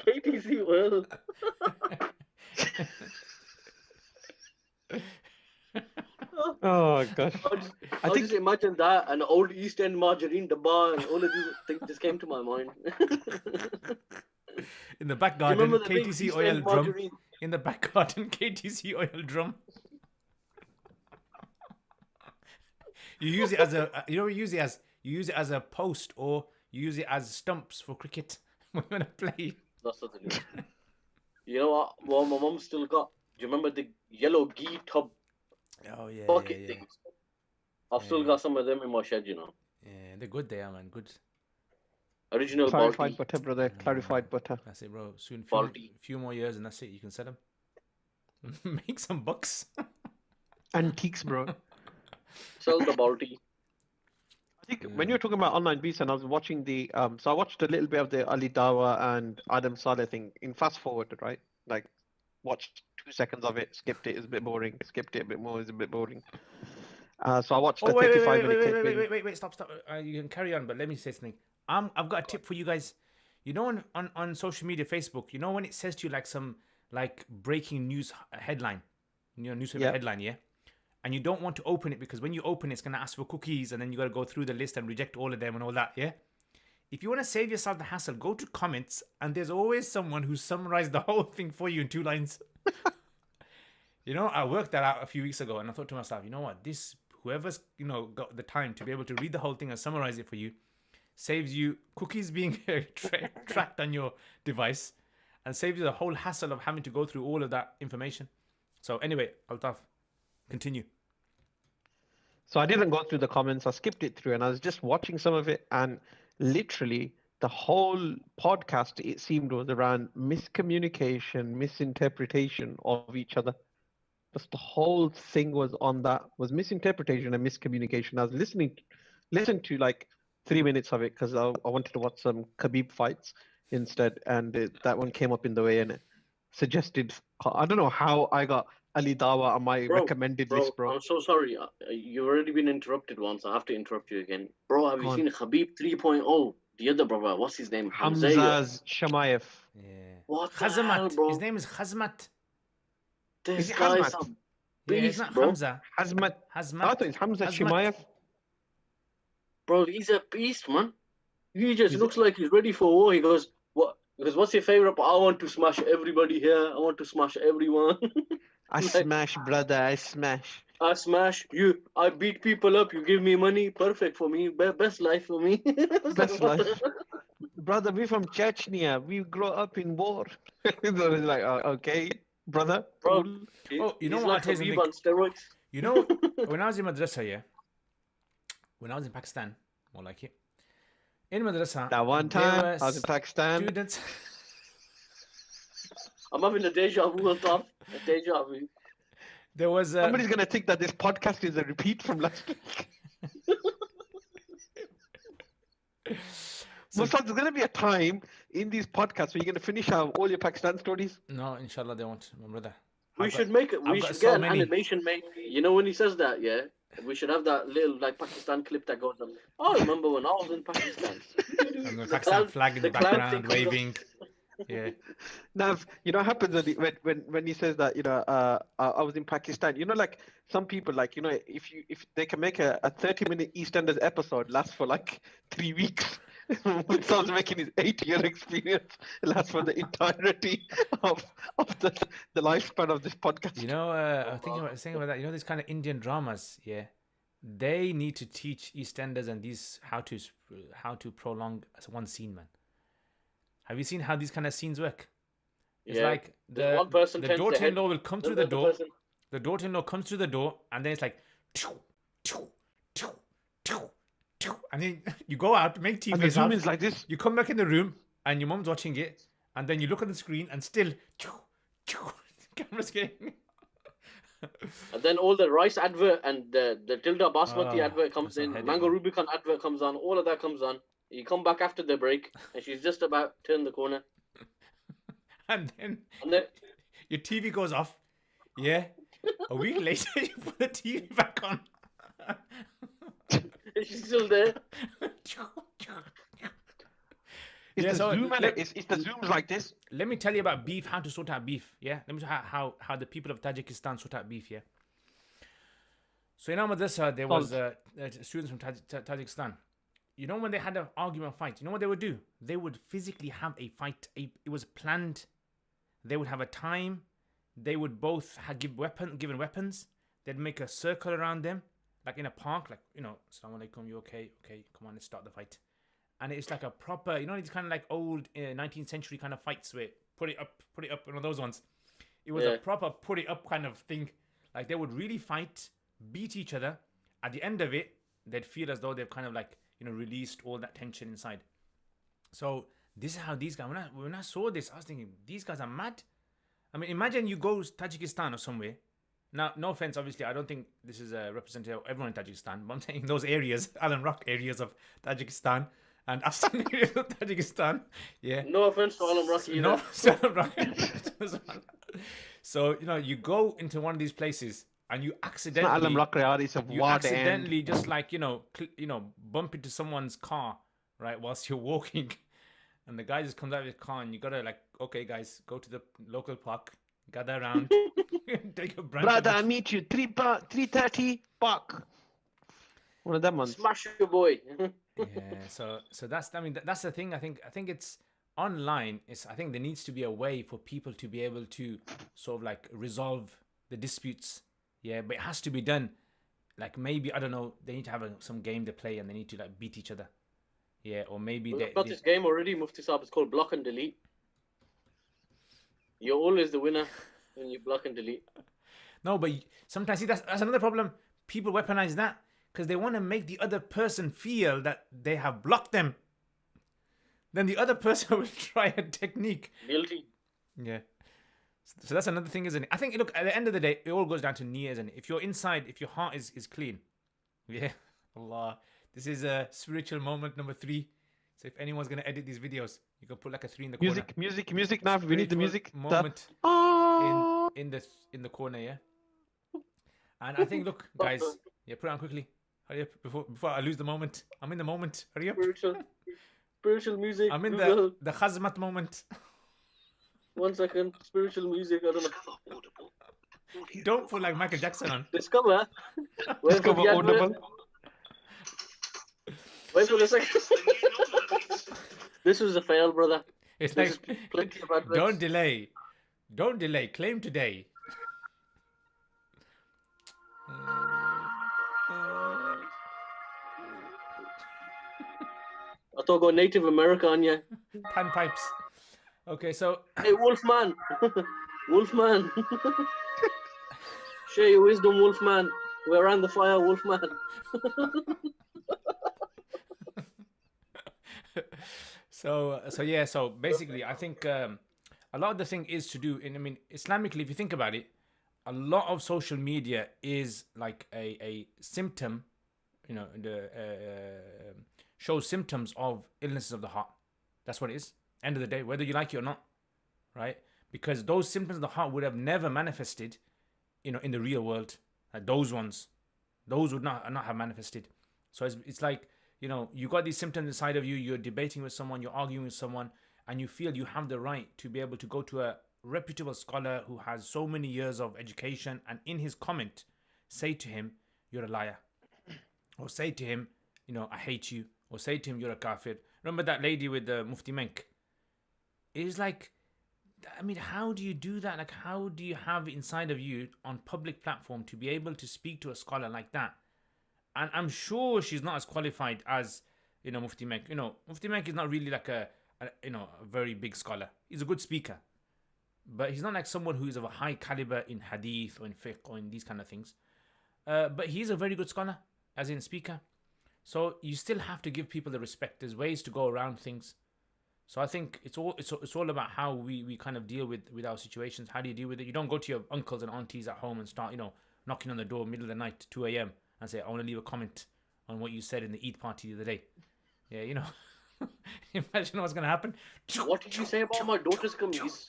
Speaker 2: KTC oil.
Speaker 3: Oh gosh.
Speaker 2: I just imagine that, an old East End margarine dabba, and all of these things just came to my mind.
Speaker 1: In the back garden,
Speaker 2: Remember the big
Speaker 1: KTC
Speaker 2: East
Speaker 1: oil
Speaker 2: End
Speaker 1: drum.
Speaker 2: margarine?
Speaker 1: In the back garden, KTC oil drum. You use it as you use it as a post, or you use it as stumps for cricket when you're gonna play.
Speaker 2: That's what they do. You know what? Well, my mum still got. Do you remember the yellow ghee tub
Speaker 1: Oh yeah,
Speaker 2: bucket things? I've still got some of them in my shed.
Speaker 1: Yeah, they're good. They are, man. Good.
Speaker 2: Original
Speaker 3: clarified
Speaker 2: Balti.
Speaker 3: butter, brother. Clarified butter.
Speaker 1: That's it, bro. Soon,
Speaker 2: Balti.
Speaker 1: few more years, and that's it. You can sell them. Make some bucks.
Speaker 3: Antiques, bro.
Speaker 2: Sell the Balti.
Speaker 3: I think when you were talking about online beats, and I was watching so I watched a little bit of the Ali Dawa and Adam Saleh thing in fast forward, right? Like, watched 2 seconds of it, skipped it, it's a bit boring. Skipped it a bit more, it's a bit boring. So I watched the 35-minute clip.
Speaker 1: Wait, stop. You can carry on, but let me say something. I've got a tip for you guys. On social media, Facebook, when it says to you like some breaking news headline, newspaper headline, yeah? And you don't want to open it because when you open it, it's going to ask for cookies, and then you got to go through the list and reject all of them and all that, yeah? If you want to save yourself the hassle, go to comments, and there's always someone who summarized the whole thing for you in 2 lines. I worked that out a few weeks ago, and I thought to myself, you know what? whoever's got the time to be able to read the whole thing and summarize it for you, saves you cookies being tracked on your device, and saves you the whole hassle of having to go through all of that information. So anyway, Altaf, continue.
Speaker 3: So I didn't go through the comments. I skipped it through, and I was just watching some of it, and literally the whole podcast, it seemed, was around miscommunication, misinterpretation of each other. Just the whole thing was on that, was misinterpretation and miscommunication. I was listened to like 3 minutes of it because I wanted to watch some Khabib fights instead, and that one came up in the way and it suggested. I don't know how I got Ali Dawa on my recommended list, bro.
Speaker 2: I'm so sorry. You've already been interrupted once. I have to interrupt you again. Bro, have you seen Khabib 3.0? The other brother, what's his name?
Speaker 3: Hamzaz Shamayev.
Speaker 1: Yeah.
Speaker 2: What the
Speaker 1: Khazmat,
Speaker 2: hell, bro?
Speaker 1: His name is Khazmat.
Speaker 2: This
Speaker 3: it
Speaker 2: guy's
Speaker 3: Hazmat?
Speaker 2: a
Speaker 1: Yeah, it's
Speaker 2: beast,
Speaker 1: not
Speaker 2: bro.
Speaker 1: Hamza.
Speaker 3: Hazmat.
Speaker 1: Hazmat.
Speaker 3: I thought it's Hamza
Speaker 1: Hazmat.
Speaker 3: Shimaev.
Speaker 2: Bro, he's a beast, man. He just looks like he's ready for war. He goes, "What? Because what's your favorite? I want to smash everybody here. I want to smash everyone.
Speaker 3: I smash, brother. I smash.
Speaker 2: I smash you. I beat people up. You give me money. Perfect for me. Best life for me.
Speaker 3: Best life. Brother, we're from Chechnya. We grow up in war. So it's like, okay, brother.
Speaker 2: Bro,
Speaker 3: Cool.
Speaker 1: Oh, you know
Speaker 2: he's
Speaker 1: what?
Speaker 2: like
Speaker 1: I'll tell you
Speaker 2: Khabib on steroids.
Speaker 1: You know, when I was in madrasa, yeah, when I was in Pakistan, more like it, in madrasa,
Speaker 3: That one
Speaker 1: there
Speaker 3: time,
Speaker 1: were
Speaker 3: I was in Pakistan.
Speaker 1: students.
Speaker 2: I'm having a deja vu on top. A deja vu.
Speaker 1: There was
Speaker 3: Somebody's going to think that this podcast is a repeat from last week. Mustad, there's going to be a time in these podcasts where you're going to finish out all your Pakistan stories.
Speaker 1: No, inshallah, they won't, my brother.
Speaker 2: We should make it. We should get an animation made. You know when he says that, yeah. We should have that little like Pakistan clip that goes on. I remember when I was in Pakistan.
Speaker 1: And the Pakistan flag in the background waving. Yeah.
Speaker 3: Now, you know what happens when he says that, I was in Pakistan, like some people, like, if they can make a 30-minute EastEnders episode last for like 3 weeks, Musta's making his 8-year experience last for the entirety of the lifespan of this podcast.
Speaker 1: I think I was thinking about that. These kind of Indian dramas, yeah, they need to teach EastEnders and these how to prolong one scene, man. Have you seen how these kind of scenes work? It's like the daughter-in-law will come through the door. The daughter-in-law comes through the door, and then it's like, and then you go out, make tea.
Speaker 3: And the zoom is like this.
Speaker 1: You come back in the room, and your mom's watching it, and then you look at the screen, and still, camera's getting.
Speaker 2: And then all the rice advert and the Tilda Basmati advert comes in, Mango Rubicon advert comes on, all of that comes on. You come back after the break, and she's just about to turn the corner.
Speaker 1: And then your TV goes off. Yeah. A week later, you put the TV back on.
Speaker 2: She's still there.
Speaker 3: It's the zooms like this.
Speaker 1: Let me tell you about beef, how to sort out beef. Yeah. Let me tell you how the people of Tajikistan sort out beef. Yeah. So in our madrasa, there was students from Tajikistan. When they had an argument fight, you know what they would do? They would physically have a fight. It was planned. They would have a time. They would both given weapons. They'd make a circle around them, like in a park, like, Assalamu alaikum, you okay? Okay, come on, let's start the fight. And it's like a proper, these kind of like old 19th century kind of fights where put it up, one of those ones. It was a proper put it up kind of thing. Like they would really fight, beat each other. At the end of it, they'd feel as though they've kind of like, released all that tension inside. So this is how these guys, when I saw this, I was thinking, these guys are mad. I mean, imagine you go to Tajikistan or somewhere. Now, no offense, obviously, I don't think this is a representative of everyone in Tajikistan, but I'm saying those areas, Alan Rock areas of Tajikistan and Astan areas of Tajikistan. Yeah.
Speaker 2: No offense to Alan Rock either.
Speaker 1: No offense to Alan Rock. So, you go into one of these places and you accidentally just like, bump into someone's car, right, whilst you're walking. And the guy just comes out of his car and you gotta like, okay, guys, go to the local park, gather around, take a branch.
Speaker 3: Brother, I meet you 3:30 park. One of them ones.
Speaker 2: Smash your boy.
Speaker 1: Yeah. So that's that's the thing. I think it's online. I think there needs to be a way for people to be able to sort of like resolve the disputes. Yeah, but it has to be done like maybe I don't know, they need to have some game to play and they need to like beat each other. Yeah, or maybe
Speaker 2: We've got this game already, Mufti Saab. It's called Block and Delete. You're always the winner when you block and delete.
Speaker 1: No, but sometimes see that's another problem. People weaponize that because they want to make the other person feel that they have blocked them. Then the other person will try a technique.
Speaker 2: Guilty.
Speaker 1: Yeah. So that's another thing, isn't it? I think, look, at the end of the day, it all goes down to niyyah, isn't it? If you're inside, if your heart is clean. Yeah. Allah. This is a spiritual moment number 3. So if anyone's going to edit these videos, you can put like a 3 in the corner.
Speaker 3: Music now. We need the music.
Speaker 1: Moment in the corner, yeah? And I think, look, guys, yeah, put it on quickly. Hurry up before I lose the moment. I'm in the moment. Hurry up.
Speaker 2: Spiritual music.
Speaker 1: I'm in
Speaker 2: Google.
Speaker 1: the khazmat moment.
Speaker 2: 1 second. Spiritual music. I don't know.
Speaker 1: Don't put like Michael Jackson on.
Speaker 2: Discover.
Speaker 3: Discover Audible.
Speaker 2: Wait for a second. This was a fail, brother.
Speaker 1: It's
Speaker 2: There's
Speaker 1: like,
Speaker 2: plenty of adverts.
Speaker 1: don't delay. Don't delay. Claim today.
Speaker 2: I thought go Native America on you.
Speaker 1: Pan pipes. Okay, so
Speaker 2: Hey, Wolfman. Wolfman. Share your wisdom, Wolfman. We're on the fire, Wolfman.
Speaker 1: So basically I think a lot of the thing is to do in, I mean, Islamically, if you think about it, a lot of social media is like a symptom, you know, shows symptoms of illnesses of the heart. That's what it is. End of the day, whether you like it or not, right? Because those symptoms of the heart would have never manifested, you know, in the real world. Those would not have manifested. So it's like, you know, you got these symptoms inside of you, you're debating with someone, you're arguing with someone, and you feel you have the right to be able to go to a reputable scholar who has so many years of education, and in his comment, say to him, you're a liar. Or say to him, you know, I hate you. Or say to him, you're a kafir. Remember that lady with the Mufti Menk? It's like, I mean, how do you do that? Like, how do you have it inside of you on public platform to be able to speak to a scholar like that? And I'm sure she's not as qualified as, you know, Mufti Menk. You know, Mufti Menk is not really like a very big scholar. He's a good speaker. But he's not like someone who is of a high caliber in hadith or in fiqh or in these kind of things. But he's a very good scholar, as in speaker. So you still have to give people the respect. There's ways to go around things. So I think it's all about how we kind of deal with our situations. How do you deal with it? You don't go to your uncles and aunties at home and start, you know, knocking on the door middle of the night, 2 a.m. and say, I want to leave a comment on what you said in the Eid party the other day. Yeah, you know. Imagine what's going to happen.
Speaker 2: What did you say about my daughter's kameez?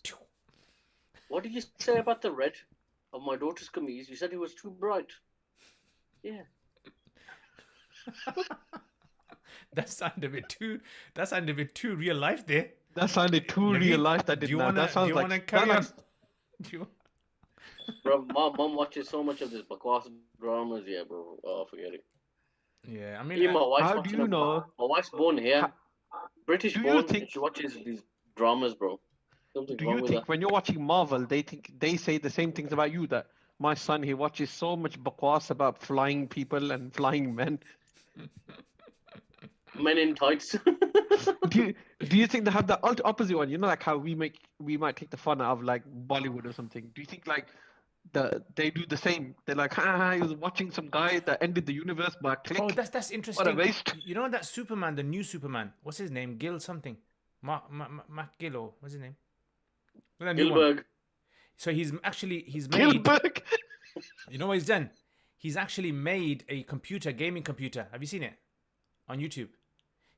Speaker 2: What did you say about the red of my daughter's kameez? You said it was too bright. Yeah.
Speaker 1: That sounded a bit too real life there.
Speaker 3: That sounded too real life. That did not. That sounds like.
Speaker 2: Bro, my mom watches so much of this bakwas dramas. Yeah, bro. Oh, forget it.
Speaker 1: Yeah, I mean,
Speaker 2: even my wife's
Speaker 3: how do you know?
Speaker 2: My wife's born here, British
Speaker 3: do
Speaker 2: born.
Speaker 3: you think-
Speaker 2: She watches these dramas, bro. Something
Speaker 3: Do
Speaker 2: wrong
Speaker 3: you
Speaker 2: with
Speaker 3: think
Speaker 2: that.
Speaker 3: when you're watching Marvel, they say the same things about you? That my son, he watches so much bakwas about flying people and flying men.
Speaker 2: Men in tights.
Speaker 3: Do you think they have the opposite one? You know, like how we might take the fun out of like Bollywood or something. Do you think like they do the same? They're like, he was watching some guy that ended the universe by a click.
Speaker 1: oh, that's interesting.
Speaker 3: What a waste.
Speaker 1: You know that Superman, the new Superman. What's his name? Gil something. Mac Gill, or what's his name? Well, that new one.
Speaker 2: Gilbert.
Speaker 1: So he's made.
Speaker 3: Gilbert.
Speaker 1: You know what he's done? He's actually made a gaming computer. Have you seen it on YouTube?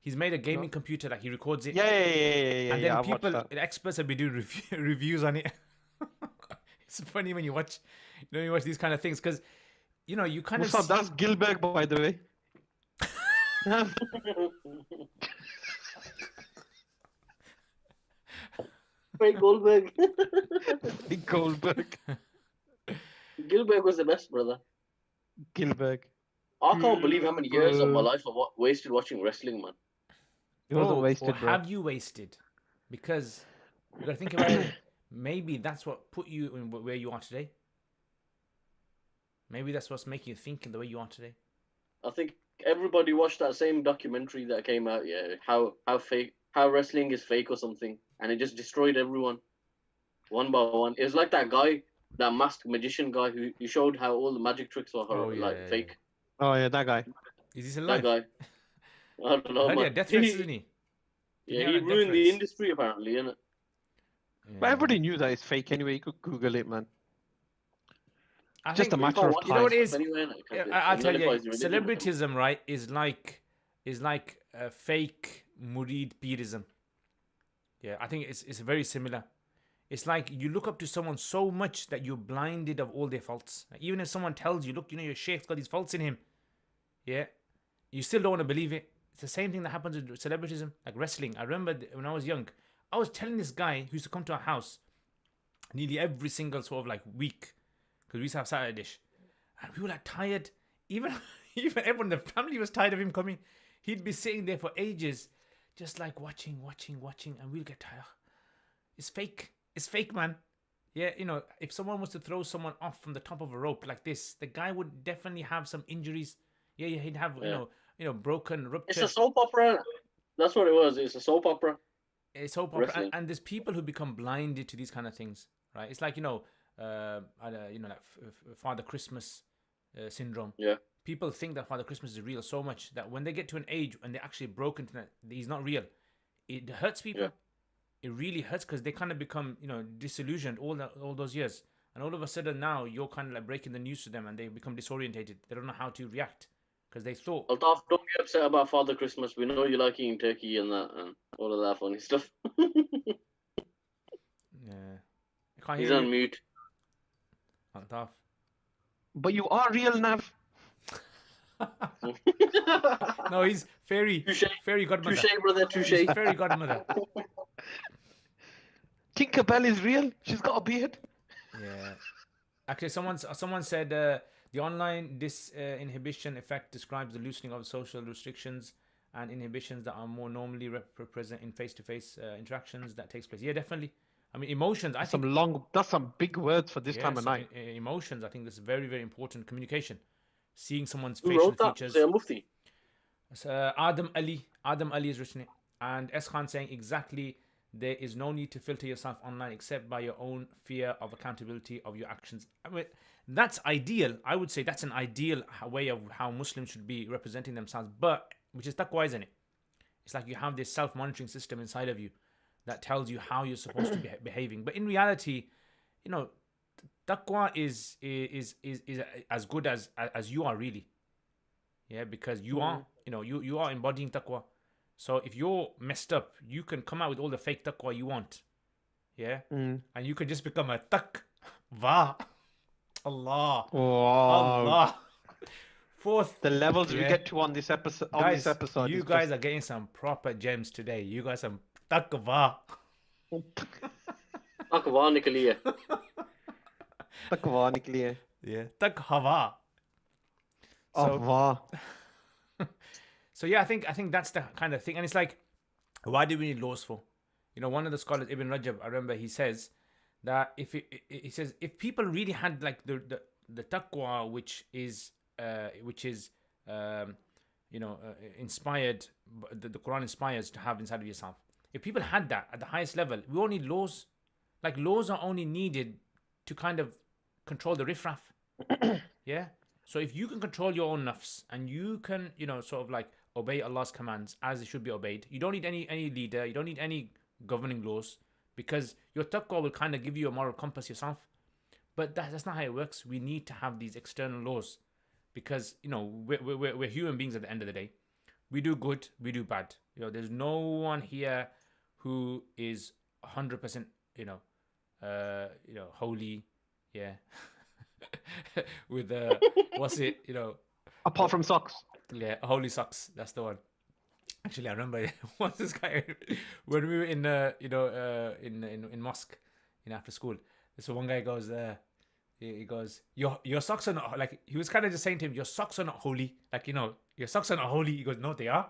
Speaker 1: He's made a gaming computer, like he records it.
Speaker 3: Yeah.
Speaker 1: And then
Speaker 3: I've watched
Speaker 1: people,
Speaker 3: that.
Speaker 1: experts have been doing reviews on it. It's funny when you watch these kind of things, because you know you kind
Speaker 3: What's
Speaker 1: of
Speaker 3: up? That's Gilbert, by the way.
Speaker 2: Craig Goldberg.
Speaker 3: Big Goldberg.
Speaker 2: Gilbert was the best, brother.
Speaker 3: Gilbert.
Speaker 2: I can't believe how many years of my life I wasted watching wrestling, man.
Speaker 3: It wasn't
Speaker 1: or
Speaker 3: wasted, bro.
Speaker 1: have you wasted? Because you got to think about it. Maybe that's what put you in where you are today. Maybe that's what's making you think in the way you are today.
Speaker 2: I think everybody watched that same documentary that came out. Yeah, how wrestling is fake or something, and it just destroyed everyone one by one. It was like that guy, that masked magician guy who you showed how all the magic tricks were
Speaker 1: Oh yeah,
Speaker 2: like
Speaker 1: yeah, yeah.
Speaker 2: fake.
Speaker 3: Oh yeah, that guy.
Speaker 1: Is he still
Speaker 2: That
Speaker 1: alive?
Speaker 2: guy, I don't
Speaker 1: I
Speaker 2: know,
Speaker 1: heard he
Speaker 2: man.
Speaker 1: had death threats, isn't he? Didn't
Speaker 2: Yeah,
Speaker 1: he have
Speaker 2: he
Speaker 1: like death
Speaker 2: ruined the
Speaker 1: threats?
Speaker 2: industry apparently, innit?
Speaker 3: But
Speaker 1: Yeah.
Speaker 3: everybody knew that it's fake anyway. You could Google it, man.
Speaker 1: I
Speaker 3: Just a
Speaker 1: think
Speaker 2: But you
Speaker 3: matter
Speaker 2: can't
Speaker 3: of
Speaker 2: watch
Speaker 1: you know
Speaker 2: that
Speaker 1: what
Speaker 3: time.
Speaker 1: it
Speaker 2: stuff
Speaker 1: is.
Speaker 2: anyway, innit? Because
Speaker 1: I'll
Speaker 2: it
Speaker 1: tell you,
Speaker 2: nullifies your religion.
Speaker 1: celebritism, right, is like fake murid pirism. Yeah, I think it's very similar. It's like you look up to someone so much that you're blinded of all their faults. Like, even if someone tells you, look, your sheikh's got these faults in him, yeah, you still don't want to believe it. It's the same thing that happens with celebritism, like wrestling. I remember when I was young, I was telling this guy who used to come to our house nearly every single sort of like week, because we used to have Saturday dish, and we were like tired. Even even everyone in the family was tired of him coming. He'd be sitting there for ages, just like watching, and we'll get tired. It's fake. It's fake, man. Yeah, if someone was to throw someone off from the top of a rope like this, the guy would definitely have some injuries. Yeah, he'd have
Speaker 2: Yeah.
Speaker 1: broken,
Speaker 2: It's
Speaker 1: rupture.
Speaker 2: a soap opera. That's what it was. It's a soap opera.
Speaker 1: It's soap opera,
Speaker 2: Wrestling.
Speaker 1: and there's people who become blinded to these kind of things, right? It's like like Father Christmas syndrome.
Speaker 2: Yeah.
Speaker 1: People think that Father Christmas is real so much that when they get to an age and they're actually broken to that he's not real, it hurts people.
Speaker 2: Yeah.
Speaker 1: It really hurts because they kind of become disillusioned all those years, and all of a sudden now you're kind of like breaking the news to them and they become disorientated. They don't know how to react because they thought.
Speaker 2: Altaf, don't get upset about Father Christmas. We know you like eating turkey and that and all of that funny stuff.
Speaker 1: Yeah, I can't
Speaker 2: He's
Speaker 1: hear
Speaker 2: on
Speaker 1: you.
Speaker 2: mute.
Speaker 1: Altaf.
Speaker 3: But you are real, Nav.
Speaker 1: No, he's fairy godmother.
Speaker 2: Touche, brother, touche.
Speaker 1: He's fairy godmother.
Speaker 3: Tinkerbell is real. She's got a beard.
Speaker 1: Yeah. Actually, someone said the online disinhibition effect describes the loosening of social restrictions and inhibitions that are more normally present in face-to-face interactions that takes place. Yeah, definitely. I mean, emotions. I think
Speaker 3: That's some big words for this time of night.
Speaker 1: emotions. I think this is very, very important. Communication, seeing someone's
Speaker 2: Who
Speaker 1: facial
Speaker 2: wrote that?
Speaker 1: features.
Speaker 2: Say Mufti.
Speaker 1: Adam Ali has written it, and S Khan saying exactly. There is no need to filter yourself online except by your own fear of accountability of your actions. I mean, that's ideal. I would say that's an ideal way of how Muslims should be representing themselves, but which is taqwa, isn't it? It's like you have this self-monitoring system inside of you that tells you how you're supposed to be behaving. But in reality, taqwa is as good as you are really. Yeah, because you are, you are embodying taqwa. So if you're messed up, you can come out with all the fake taqwa you want. Yeah? And you can just become a taqwa. Allah.
Speaker 3: Wow.
Speaker 1: Allah. Fourth.
Speaker 3: The levels we get to on this episode.
Speaker 1: Guys, you guys are getting some proper gems today. You got some taqwa.
Speaker 2: Taqwa nikali hai.
Speaker 3: Taqwa nikli hai.
Speaker 1: Yeah. Taqwa.
Speaker 3: Oh, wow.
Speaker 1: So yeah, I think that's the kind of thing. And it's like, why do we need laws for? One of the scholars, Ibn Rajab, I remember he says that if people really had like the taqwa which is inspired, the Quran inspires to have inside of yourself. If people had that at the highest level, we won't need laws. Like laws are only needed to kind of control the riffraff. Yeah. So if you can control your own nafs and you can, sort of like obey Allah's commands as it should be obeyed, you don't need any leader, you don't need any governing laws, because your taqwa will kind of give you a moral compass yourself. But that's not how it works. We need to have these external laws because, we're human beings at the end of the day. We do good, we do bad. There's no one here who is 100%, holy. Yeah. With what's it,
Speaker 3: Apart from socks.
Speaker 1: Yeah, holy socks. That's the one. Actually, I remember once this guy when we were in in mosque after school. So one guy goes he goes, your socks are not, like, he was kind of just saying to him, your socks are not holy, like, your socks are not holy. He goes, no, they are.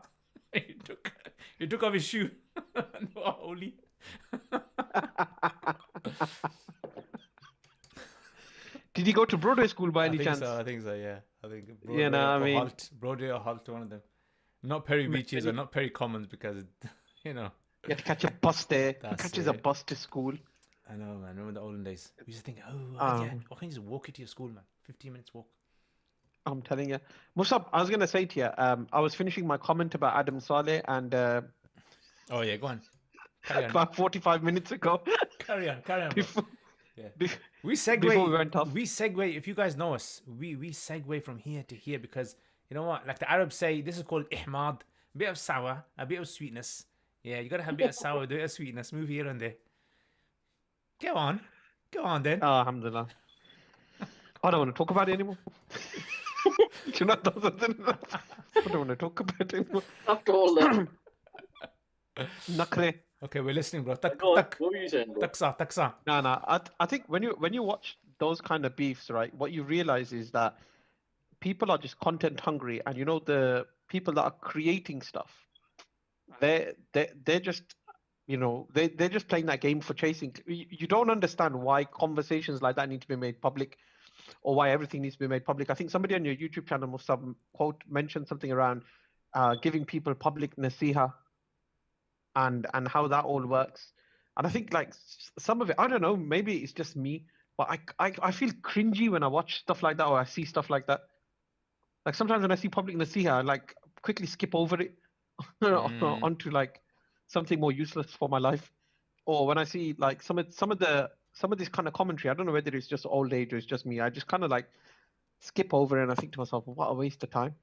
Speaker 1: he took off his shoe. No, holy.
Speaker 3: Did he go to Broadway school by
Speaker 1: I
Speaker 3: any
Speaker 1: think
Speaker 3: chance?
Speaker 1: so. I think so. Yeah. I think
Speaker 3: You
Speaker 1: Broadway
Speaker 3: know, I
Speaker 1: or
Speaker 3: mean,
Speaker 1: Halt. Broadway or Halt. One of them. Not Perry Beaches or not Perry Commons because you know
Speaker 3: you had to catch a bus there. Who
Speaker 1: that's
Speaker 3: catches a
Speaker 1: it.
Speaker 3: bus to school?
Speaker 1: I know, man. Remember the olden days? We used to think, oh, yeah,
Speaker 3: Um,
Speaker 1: why can't you just walk it to your school, man? 15 minutes walk.
Speaker 3: I'm telling you. Musab, I was going to say to you, I was finishing my comment about Adam Saleh and
Speaker 1: Oh yeah, go on. Carry on.
Speaker 3: about 45 minutes ago,
Speaker 1: Carry on, bro.
Speaker 3: before,
Speaker 1: Yeah.
Speaker 3: bef-
Speaker 1: We
Speaker 3: before we
Speaker 1: segue.
Speaker 3: went off.
Speaker 1: We segue. If you guys know us, we segue from here to here because you know what? Like the Arabs say, this is called ihmad. A bit of sour, a bit of sweetness. Yeah, you gotta have a bit of sour, a bit of sweetness. Move here and there. Go on then.
Speaker 3: Oh, alhamdulillah. I don't want to talk about it anymore. You know, I don't want to talk about it anymore.
Speaker 2: After all that,
Speaker 3: Nakre.
Speaker 1: Okay, we're listening, bro. Tak
Speaker 2: go on.
Speaker 1: tak
Speaker 2: What were you saying, bro?
Speaker 1: taksa.
Speaker 3: No, no. I think when you watch those kind of beefs, right, what you realize is that people are just content hungry, and you know the people that are creating stuff, they're just they're just playing that game for chasing. You don't understand why conversations like that need to be made public, or why everything needs to be made public. I think somebody on your YouTube channel must have mentioned something around giving people public nasiha and how that all works. And I think like some of it, I don't know, maybe it's just me, but I feel cringy when I watch stuff like that or I see stuff like that. Like sometimes when I see public nasiha, I like quickly skip over it onto like something more useless for my life. Or when I see like some of this kind of commentary, I don't know whether it's just old age or it's just me. I just kind of like skip over it and I think to myself, what a waste of time.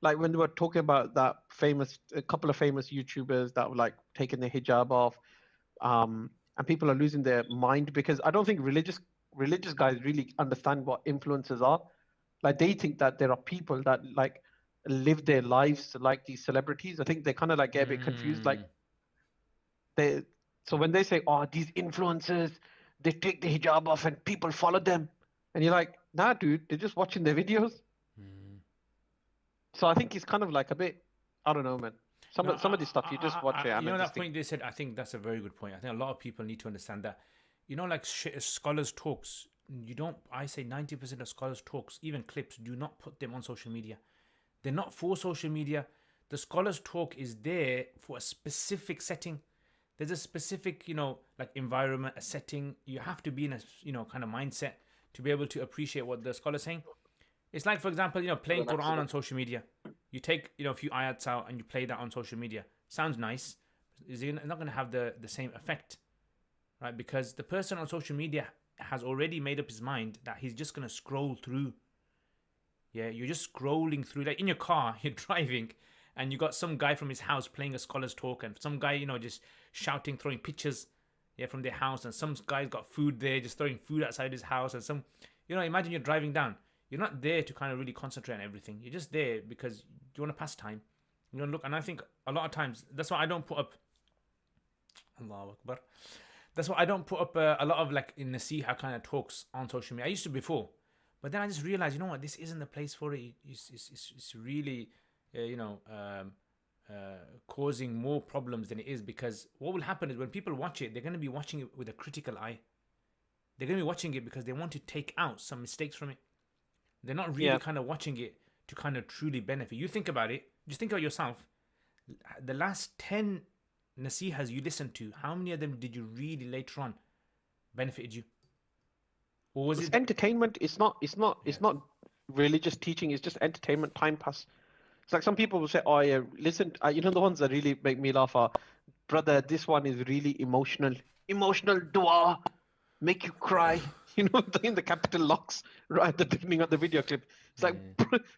Speaker 3: Like when they were talking about a couple of famous YouTubers that were like taking their hijab off, and people are losing their mind because I don't think religious guys really understand what influencers are. Like they think that there are people that like live their lives like these celebrities. I think they kind of like get a bit confused. Like so when they say, "Oh, these influencers, they take the hijab off and people follow them," and you're like, "Nah, dude, they're just watching their videos." So I think it's kind of like a bit, I don't know, man. Some of this stuff you just watch it and
Speaker 1: You know
Speaker 3: I
Speaker 1: that
Speaker 3: just think,
Speaker 1: point they said. I think that's a very good point. I think a lot of people need to understand that. You know, like scholars talks. You don't. I say 90% of scholars talks, even clips, do not put them on social media. They're not for social media. The scholars talk is there for a specific setting. There's a specific, like environment, a setting. You have to be in a, kind of mindset to be able to appreciate what the scholar's saying. It's like, for example, playing Quran on social media. You take, a few ayats out and you play that on social media. Sounds nice. It's not going to have the same effect, right? Because the person on social media has already made up his mind that he's just going to scroll through. Yeah, you're just scrolling through. Like in your car, you're driving and you got some guy from his house playing a scholar's talk and some guy, just shouting, throwing pictures from their house, and some guy's got food there, just throwing food outside his house, and some, imagine you're driving down. You're not there to kind of really concentrate on everything. You're just there because you want to pass time. You want to look, and I think a lot of times that's why I don't put up. Allahu Akbar. That's why I don't put up a lot of like in nasiha kind of talks on social media. I used to before, but then I just realized, you know what, this isn't the place for it. It's really, causing more problems than it is, because what will happen is when people watch it, they're going to be watching it with a critical eye. They're going to be watching it because they want to take out some mistakes from it. They're not really kind of watching it to kind of truly benefit. You think about it. Just think about yourself. The last 10 nasihas you listened to, how many of them did you really later on benefited you? Or was it
Speaker 3: entertainment? It's not religious teaching. It's just entertainment, time pass. It's like some people will say, "Oh yeah, listen." The ones that really make me laugh are, "Brother, this one is really emotional. Emotional dua, make you cry." In the capital locks right at the beginning of the video clip. It's like,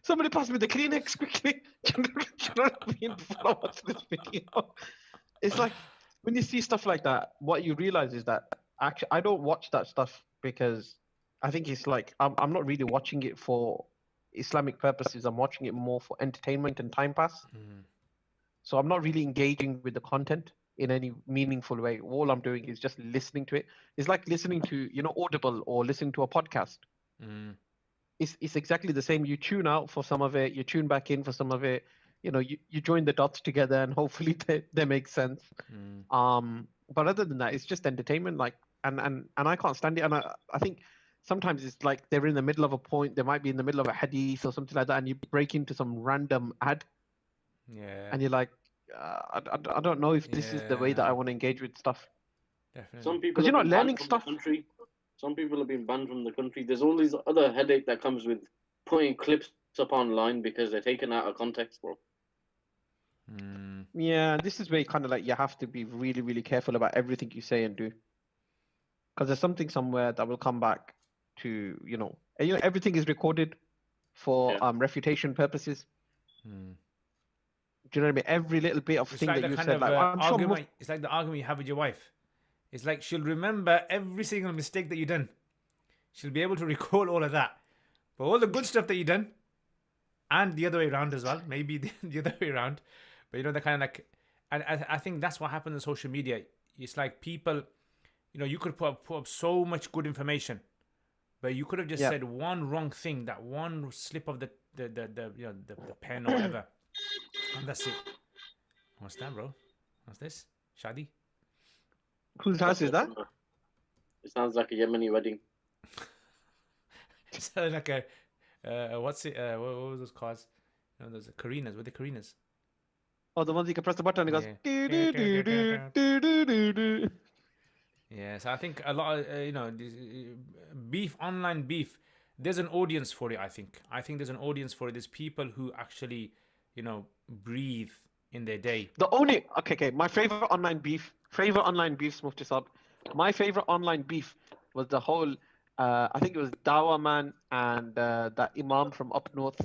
Speaker 3: somebody pass me the Kleenex quickly. Do you know what I mean? Before I watch this video. It's like when you see stuff like that, what you realize is that actually I don't watch that stuff because I think it's like I'm not really watching it for Islamic purposes. I'm watching it more for entertainment and time pass. So I'm not really engaging with the content in any meaningful way. All I'm doing is just listening to it. It's like listening to, Audible or listening to a podcast. It's exactly the same. You tune out for some of it, you tune back in for some of it. You join the dots together and hopefully they make sense. But other than that, it's just entertainment. Like, and I can't stand it. And I think sometimes it's like they're in the middle of a point, they might be in the middle of a hadith or something like that, and you break into some random ad,
Speaker 1: Yeah,
Speaker 3: and you're like, I don't know if this is the way that I
Speaker 1: yeah,
Speaker 3: want to engage with stuff.
Speaker 1: definitely.
Speaker 2: Some people
Speaker 3: Because
Speaker 2: have
Speaker 3: you're not
Speaker 2: been banned
Speaker 3: learning
Speaker 2: from the
Speaker 3: stuff.
Speaker 2: country. Some people have been banned from the country. There's all these other headache that comes with putting clips up online because they're taken out of context, bro.
Speaker 1: Mm.
Speaker 3: Yeah, this is where you kind of like you have to be really, really careful about everything you say and do. Because there's something somewhere that will come back to, and, everything is recorded for
Speaker 2: Yeah.
Speaker 3: refutation purposes.
Speaker 1: Mm.
Speaker 3: Do you know what I mean? Every little bit of
Speaker 1: It's
Speaker 3: thing
Speaker 1: like
Speaker 3: that
Speaker 1: the
Speaker 3: you
Speaker 1: kind
Speaker 3: said,
Speaker 1: of
Speaker 3: like I'm sure
Speaker 1: argument. It's like the argument you have with your wife. It's like she'll remember every single mistake that you've done. She'll be able to recall all of that. But all the good stuff that you've done, and the other way around as well, maybe the other way around. But the kind of like, and I think that's what happens in social media. It's like people, you could put up so much good information, but you could have just
Speaker 3: Yeah.
Speaker 1: said one wrong thing, that one slip of the pen or whatever, and that's it. What's that, bro? What's this? Shadi?
Speaker 3: Whose house is that?
Speaker 2: It sounds like a Yemeni wedding.
Speaker 1: So like what's it? What was those cars? Those Karinas. Were they Karinas?
Speaker 3: Oh, the ones you can press the button and it
Speaker 1: Yeah.
Speaker 3: goes do do do do do do do do.
Speaker 1: Yeah, so I think a lot of this, beef, online beef. There's an audience for it. I think there's an audience for it. There's people who actually, breathe in their day.
Speaker 3: The only okay, my favorite online beef, Mufti Sab. My favorite online beef was the whole. I think it was Dawa man and that Imam from up north.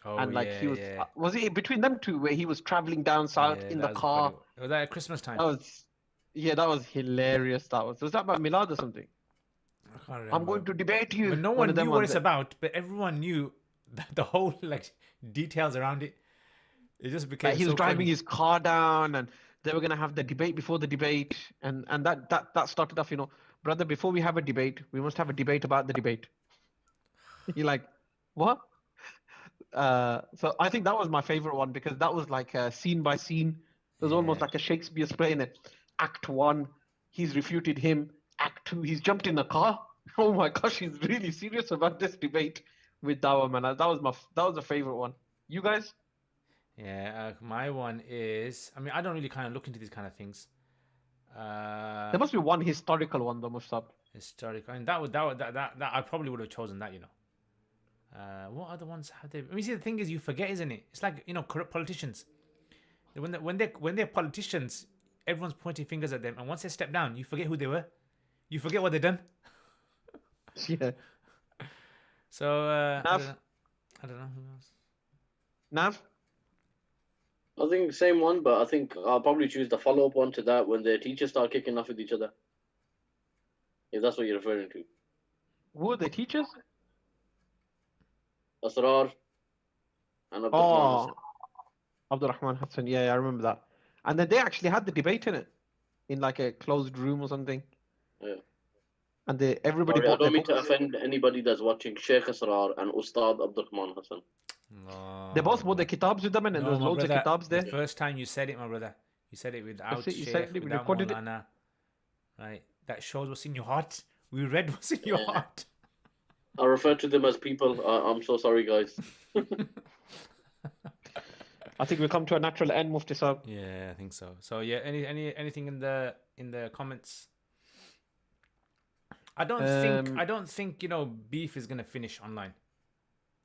Speaker 1: Oh
Speaker 3: And like
Speaker 1: yeah,
Speaker 3: he was,
Speaker 1: yeah,
Speaker 3: was it between them two where he was traveling down south
Speaker 1: yeah.
Speaker 3: in the
Speaker 1: That was funny.
Speaker 3: car?
Speaker 1: Was that at Christmas time?
Speaker 3: That was hilarious. Was that about Milad or something?
Speaker 1: I can't remember.
Speaker 3: I'm going to debate you.
Speaker 1: But no
Speaker 3: One
Speaker 1: one
Speaker 3: of them
Speaker 1: knew what
Speaker 3: ones
Speaker 1: it's about. But everyone knew the whole like details around it. It just became
Speaker 3: he was
Speaker 1: so
Speaker 3: driving
Speaker 1: funny.
Speaker 3: his car down, and they were gonna have the debate before the debate, and that started off. Brother, before we have a debate, we must have a debate about the debate. You're like, what? So I think that was my favorite one because that was like scene by scene. It was almost like a Shakespeare's play in it. Act 1, he's refuted him. Act 2, he's jumped in the car. Oh my gosh, he's really serious about this debate with Dawa, man. That was a favorite one. You guys?
Speaker 1: Yeah, my one is. I mean, I don't really kind of look into these kind of things.
Speaker 3: There must be one historical one though, Mustab.
Speaker 1: Historical. I mean, that I probably would have chosen that. What other ones have they? I mean, see, the thing is, you forget, isn't it? It's like corrupt politicians. When they're politicians, everyone's pointing fingers at them, and once they step down, you forget who they were. You forget what they've done.
Speaker 3: Yeah.
Speaker 1: So
Speaker 3: Nav?
Speaker 1: I don't know who else.
Speaker 2: Nav? I think same one, but I think I'll probably choose the follow-up one to that when the teachers start kicking off with each other. If that's what you're referring to.
Speaker 3: Who are the teachers?
Speaker 2: Asrar and Abdurrahman Hassan.
Speaker 3: Abdurrahman Hassan. Yeah, I remember that. And then they actually had the debate in it, in like a closed room or something.
Speaker 2: Yeah.
Speaker 3: And everybody
Speaker 2: Sorry, I
Speaker 3: bought their
Speaker 2: don't mean to
Speaker 3: books.
Speaker 2: offend anybody that's watching. Sheikh Asrar and Ustad Abdurrahman Hassan.
Speaker 1: No,
Speaker 3: They both bought the kitabs with them, and there was
Speaker 1: my
Speaker 3: loads
Speaker 1: brother,
Speaker 3: of kitabs there.
Speaker 1: The first time you said it, my brother, you said it without
Speaker 3: That's it, you
Speaker 1: Sheikh,
Speaker 3: said it, we
Speaker 1: without
Speaker 3: recorded it.
Speaker 1: Maulana. Right? That shows what's in your heart. We read what's in your heart.
Speaker 2: I refer to them as people. I'm so sorry, guys.
Speaker 3: I think we'll come to a natural end, Mufti Sahib.
Speaker 1: Yeah, I think so. So yeah, anything in the comments? I don't think beef is gonna finish online.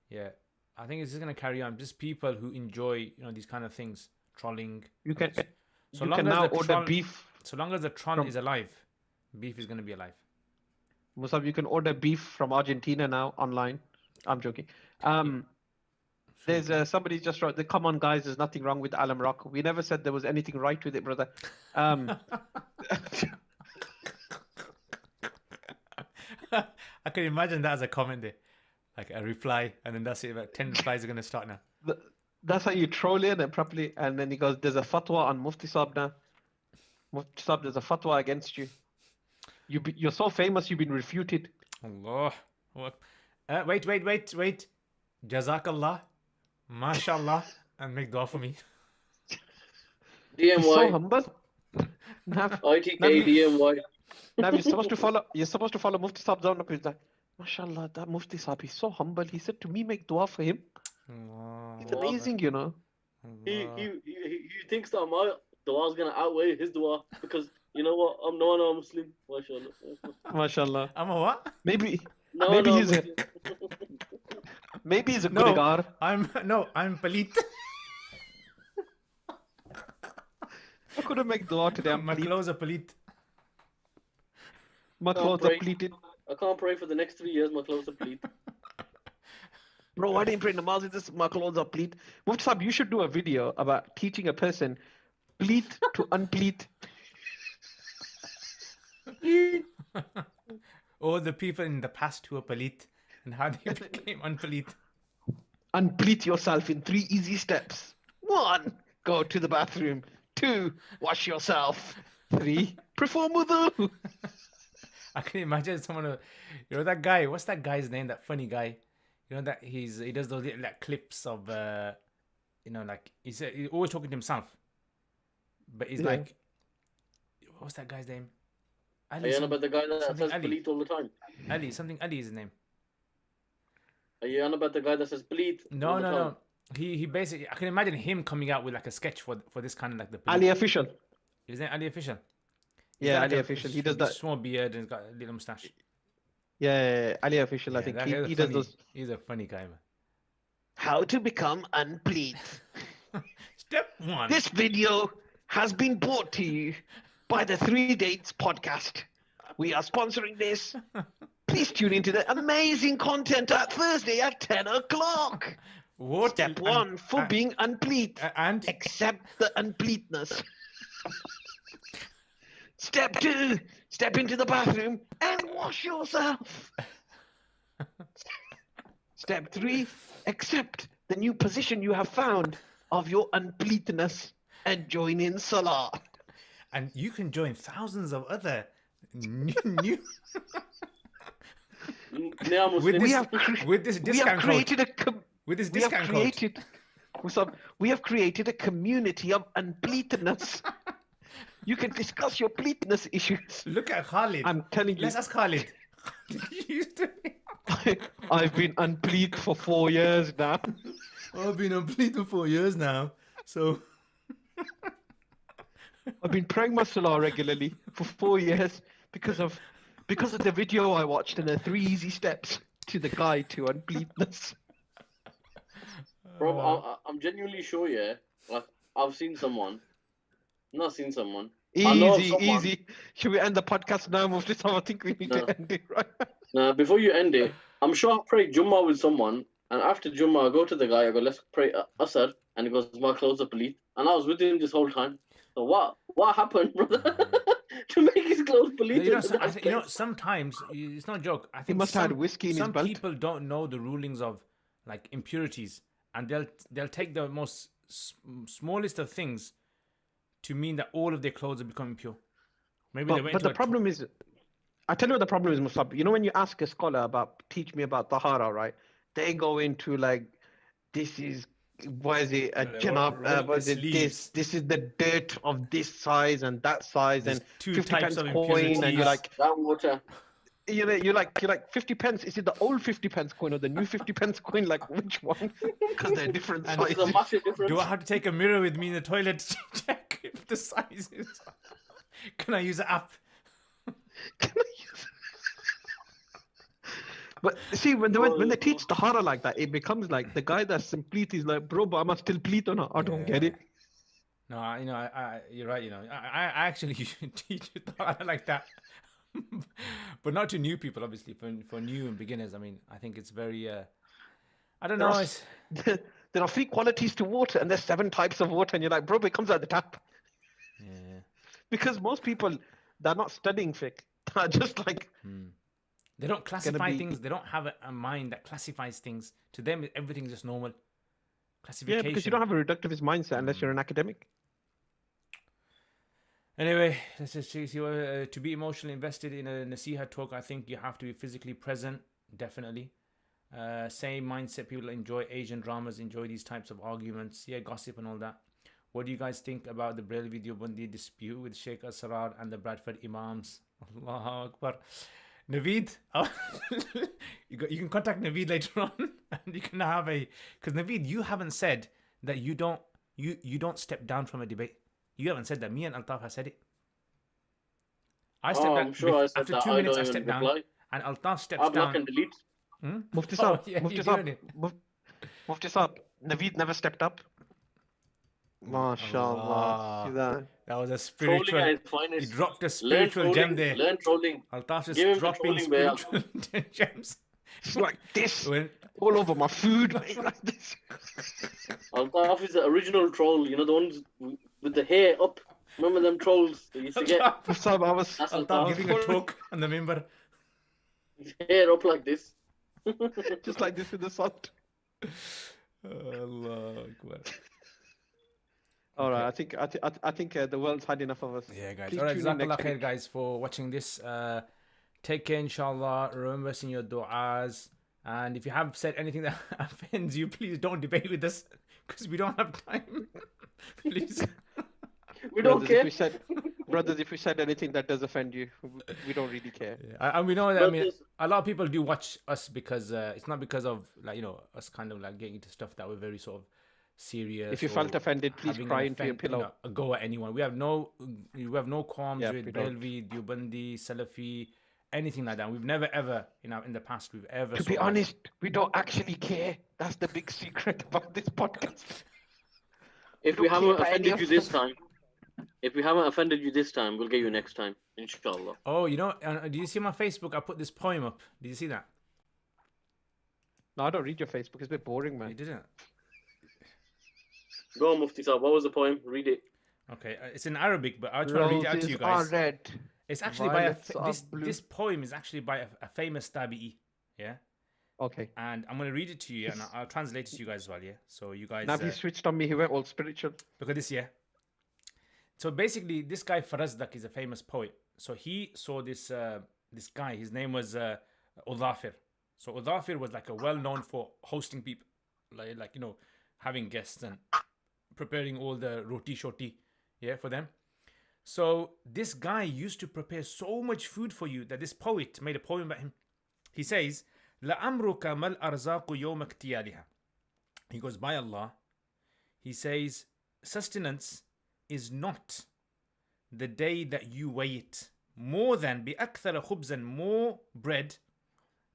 Speaker 1: Yeah, I think it's just gonna carry on. Just people who enjoy these kind of things, trolling.
Speaker 3: You can
Speaker 1: long as
Speaker 3: now
Speaker 1: the
Speaker 3: order
Speaker 1: troll-
Speaker 3: beef.
Speaker 1: So long as the troll is alive, beef is gonna be alive.
Speaker 3: Musab, you can order beef from Argentina now online. I'm joking. There's somebody just wrote, come on guys, there's nothing wrong with Alam Rock. We never said there was anything right with it, brother.
Speaker 1: I can imagine that as a comment there. Like a reply, and then that's it. About 10 replies are going to start now.
Speaker 3: That's how you troll in it properly. And then he goes, there's a fatwa on Mufti Saab now. Mufti Saab, there's a fatwa against you. You're so famous, you've been refuted.
Speaker 1: Allah. Wait. Jazakallah. MashaAllah. And make dua for me.
Speaker 3: He's so
Speaker 2: DMY.
Speaker 3: humble. Nav,
Speaker 2: ITK DMY.
Speaker 3: Nav, you're supposed to follow Mufti Saab's own up with that. MashaAllah, that Mufti Sahib, he's so humble. He said to me, make dua for him. It's
Speaker 1: Allah,
Speaker 2: Allah.
Speaker 3: amazing, you know.
Speaker 1: Allah.
Speaker 2: He thinks that my dua is gonna outweigh his dua because you know what? I'm no Muslim. MashaAllah.
Speaker 3: MashaAllah.
Speaker 1: I'm a what?
Speaker 3: Maybe
Speaker 2: No
Speaker 3: maybe he's a
Speaker 2: Muslim.
Speaker 3: maybe he's a
Speaker 1: No,
Speaker 3: Gunegar.
Speaker 1: I'm Palit.
Speaker 3: I couldn't make dua today. I'm
Speaker 1: My
Speaker 3: pleat.
Speaker 1: clothes are Palit.
Speaker 3: My
Speaker 2: Can't
Speaker 3: clothes are
Speaker 2: pray.
Speaker 3: pleated.
Speaker 2: I can't pray for the next 3 years. My clothes are pleat.
Speaker 3: Bro, I didn't pray namaz with this. My clothes are pleat. Mufti Sahib, you should do a video about teaching a person pleat to unpleat.
Speaker 1: All the people in the past who are Palit and how they became unpalit.
Speaker 3: Unpleat yourself in 3 easy steps. 1, go to the bathroom. 2, wash yourself. 3, perform wudu.
Speaker 1: I can imagine someone, you know, that guy. What's that guy's name? That funny guy. You know that he does those like clips of, you know, like he's always talking to himself, but he's
Speaker 3: Yeah.
Speaker 1: like, what's that guy's name?
Speaker 2: Are
Speaker 1: Ali,
Speaker 2: you on about the guy that
Speaker 1: something
Speaker 2: says
Speaker 1: Ali.
Speaker 2: pleat all the time?
Speaker 1: Ali, something Ali is his name.
Speaker 2: Are you on about the guy that says pleat?
Speaker 1: No,
Speaker 2: all the
Speaker 1: no,
Speaker 2: time?
Speaker 1: no. He basically, I can imagine him coming out with like a sketch for this kind of like the.
Speaker 3: Ali Official.
Speaker 1: Is that Ali Official? He's
Speaker 3: Yeah,
Speaker 1: got, like,
Speaker 3: Ali
Speaker 1: a
Speaker 3: Official. He does that.
Speaker 1: Small beard and he's got a little mustache.
Speaker 3: Yeah, Ali Official. I
Speaker 1: Yeah,
Speaker 3: think
Speaker 1: that guy's
Speaker 3: he
Speaker 1: funny.
Speaker 3: does those.
Speaker 1: He's a funny guy, man.
Speaker 3: How to become unpleat.
Speaker 1: Step 1.
Speaker 3: This video has been brought to you by the 3 Dates podcast. We are sponsoring this. Please tune into the amazing content at Thursday at 10 o'clock.
Speaker 1: What?
Speaker 3: Step 1 for being unpleat.
Speaker 1: And
Speaker 3: Accept the unpleatness. Step 2, step into the bathroom and wash yourself. Step 3, accept the new position you have found of your unpleatness and join in Salah.
Speaker 1: and you can join thousands of other new
Speaker 2: Yeah, Muslim.
Speaker 1: with this discount code. With this discount code.
Speaker 3: We have created a community of unpleatness. You can discuss your pleatness issues.
Speaker 1: Look at Khalid.
Speaker 3: I'm telling you.
Speaker 1: Let's ask Khalid.
Speaker 3: I've been unpleat for 4 years now.
Speaker 1: I've been unpleat for 4 years now. So
Speaker 3: I've been praying my salah regularly for 4 years because of the video I watched and the 3 easy steps to the guide to unpleatness.
Speaker 2: Bro, I'm genuinely sure, yeah. Like, I've seen someone. Not seen someone. I know of someone.
Speaker 3: Easy. Should we end the podcast now? Mufti Sahib? I think we need to end it right now.
Speaker 2: Now, before you end it, I'm sure I prayed Jummah with someone, and after Jummah, I go to the guy, I go, let's pray Asr, and he goes, my clothes are bleed. And I was with him this whole time. So what happened, brother? To make his clothes bleed?
Speaker 1: you know, sometimes it's not a joke. I think
Speaker 3: He must have had whiskey in his
Speaker 1: some
Speaker 3: belt.
Speaker 1: people don't know the rulings of like impurities, and they'll take the most smallest of things to mean that all of their clothes have become impure. Maybe they went
Speaker 3: But
Speaker 1: to
Speaker 3: the problem is, I tell you what the problem is, Musab. You know, when you ask a scholar teach me about Tahara, right? They go into like, this is, what is it, a janab, what is it, this is the dirt of this size and that size,
Speaker 1: There's
Speaker 3: and
Speaker 1: 2
Speaker 3: 50
Speaker 1: types
Speaker 3: pence
Speaker 1: of
Speaker 3: coin, and
Speaker 1: impurities.
Speaker 3: you're like,
Speaker 2: That water.
Speaker 3: you're like 50 pence. Is it the old 50 pence coin or the new 50 pence coin? Like which one? Because they're different
Speaker 2: There's
Speaker 3: sizes.
Speaker 2: a massive difference.
Speaker 1: Do I have to take a mirror with me in the toilet to check if the size is? Can I use an app?
Speaker 3: But see, when they teach Tahara like that, it becomes like the guy that's complete is like, bro, but am I still pleat or not? I don't get it.
Speaker 1: No, you know, you're right. You know, I actually teach Tahara like that, but not to new people, obviously. For new and beginners, I mean, I think it's very. I don't know.
Speaker 3: There are 3 qualities to water, and there's 7 types of water, and you're like, bro, but it comes out the tap.
Speaker 1: Yeah.
Speaker 3: Because most people, they're not studying fiqh. They're just like.
Speaker 1: They don't classify things. They don't have a mind that classifies things. To them, everything's just normal. Classification.
Speaker 3: Yeah, because you don't have a reductivist mindset unless you're an academic.
Speaker 1: Anyway, let's just see. To be emotionally invested in a Nasiha talk, I think you have to be physically present. Definitely. Same mindset. People enjoy Asian dramas, enjoy these types of arguments. Yeah, gossip and all that. What do you guys think about the Braille Video Bandi dispute with Sheikh Asrar and the Bradford Imams? Allahu Akbar. Naveed, you can contact Naveed later on, and you can have a because Naveed, you haven't said that you don't step down from a debate. You haven't said that. Me and Altaf have said it. I stepped
Speaker 2: Oh,
Speaker 1: down
Speaker 2: I'm sure I said
Speaker 1: after
Speaker 2: that.
Speaker 1: 2
Speaker 2: I
Speaker 1: minutes.
Speaker 2: don't
Speaker 1: I
Speaker 2: even
Speaker 1: stepped down,
Speaker 2: reply.
Speaker 1: and Altaf steps
Speaker 2: I block
Speaker 1: down.
Speaker 2: and delete.
Speaker 3: Mufti
Speaker 1: Oh,
Speaker 3: Saab,
Speaker 1: yeah,
Speaker 3: Mufti
Speaker 1: you're
Speaker 3: Saab,
Speaker 1: doing it.
Speaker 3: Mufti Saab, Naveed never stepped up. MashaAllah. See
Speaker 1: Allah.
Speaker 3: that?
Speaker 1: That was a
Speaker 2: Trolling
Speaker 1: spiritual.
Speaker 2: at its
Speaker 1: You
Speaker 2: finest.
Speaker 1: dropped a
Speaker 2: Learn
Speaker 1: spiritual gem
Speaker 2: trolling.
Speaker 1: there.
Speaker 2: Learn trolling.
Speaker 1: Altaf just
Speaker 2: Give him the
Speaker 1: dropping
Speaker 2: trolling way.
Speaker 1: spiritual gems.
Speaker 3: It's like this.
Speaker 1: When
Speaker 3: All over my food. Like this.
Speaker 2: Altaf is the original troll. You know, the ones with the hair up. Remember them trolls that used to get?
Speaker 1: Altaf,
Speaker 3: Mufti Saab, I was...
Speaker 2: That's
Speaker 1: Altaf
Speaker 2: Altaf.
Speaker 1: giving a talk on the member.
Speaker 2: His hair up like this.
Speaker 3: Just like this with the salt.
Speaker 1: Allah Akbar.
Speaker 3: All right, I think the world's had enough of us.
Speaker 1: Yeah, guys.
Speaker 3: Please
Speaker 1: All right,
Speaker 3: tune in
Speaker 1: Jazakallah
Speaker 3: next
Speaker 1: khair,
Speaker 3: week.
Speaker 1: guys, for watching this. Take care, inshallah. Remember us in your du'as. And if you have said anything that offends you, please don't debate with us because we don't have time. Please.
Speaker 2: We don't
Speaker 3: Brothers,
Speaker 2: care.
Speaker 3: if we said anything that does offend you, we don't really care.
Speaker 1: Yeah, and we know that. I mean,
Speaker 2: Brothers-
Speaker 1: a lot of people do watch us because it's not because of us kind of like getting into stuff that we're very sort of serious.
Speaker 3: If you
Speaker 1: or
Speaker 3: felt offended, please
Speaker 1: having
Speaker 3: cry
Speaker 1: an
Speaker 3: into your pillow.
Speaker 1: a go at anyone. We have no qualms
Speaker 3: Yeah,
Speaker 1: with
Speaker 3: we don't.
Speaker 1: Belvi, Deobandi, Salafi, anything like that. We've never ever in the past we've ever.
Speaker 3: To be honest, we don't actually care. That's the big secret about this podcast.
Speaker 2: If
Speaker 3: We
Speaker 2: we
Speaker 3: don't
Speaker 2: haven't
Speaker 3: care about any
Speaker 2: offended
Speaker 3: of
Speaker 2: you this time, we'll get you next time, inshallah.
Speaker 1: Oh, do you see my Facebook? I put this poem up. Did you see that?
Speaker 3: No, I don't read your Facebook. It's a bit boring,
Speaker 1: You
Speaker 3: man.
Speaker 1: didn't.
Speaker 2: Go on, Mufti Saab. What was the poem? Read it.
Speaker 1: Okay, it's in Arabic, but I'll try to read it out to you guys.
Speaker 3: red.
Speaker 1: It's actually
Speaker 3: Violets are
Speaker 1: this
Speaker 3: blue.
Speaker 1: this poem is actually by a famous tabi'i, yeah.
Speaker 3: Okay.
Speaker 1: And I'm gonna read it to you, and I'll translate it to you guys as well, yeah. So you guys
Speaker 3: Now he switched on me. He went all spiritual.
Speaker 1: look at this, yeah. So basically, this guy Farazdak is a famous poet. So he saw this this guy. His name was Udhafir. So Udhafir was like a well-known for hosting people, like having guests and preparing all the roti shoti, yeah, for them. So this guy used to prepare so much food for you that this poet made a poem about him. He says, لَأَمْرُكَ مَا الْأَرْزَاقُ يَوْمَ اكْتِيَالِهَا. He goes, by Allah, he says, sustenance is not the day that you weigh it more than بِأَكْثَرَ خُبْزًا, more bread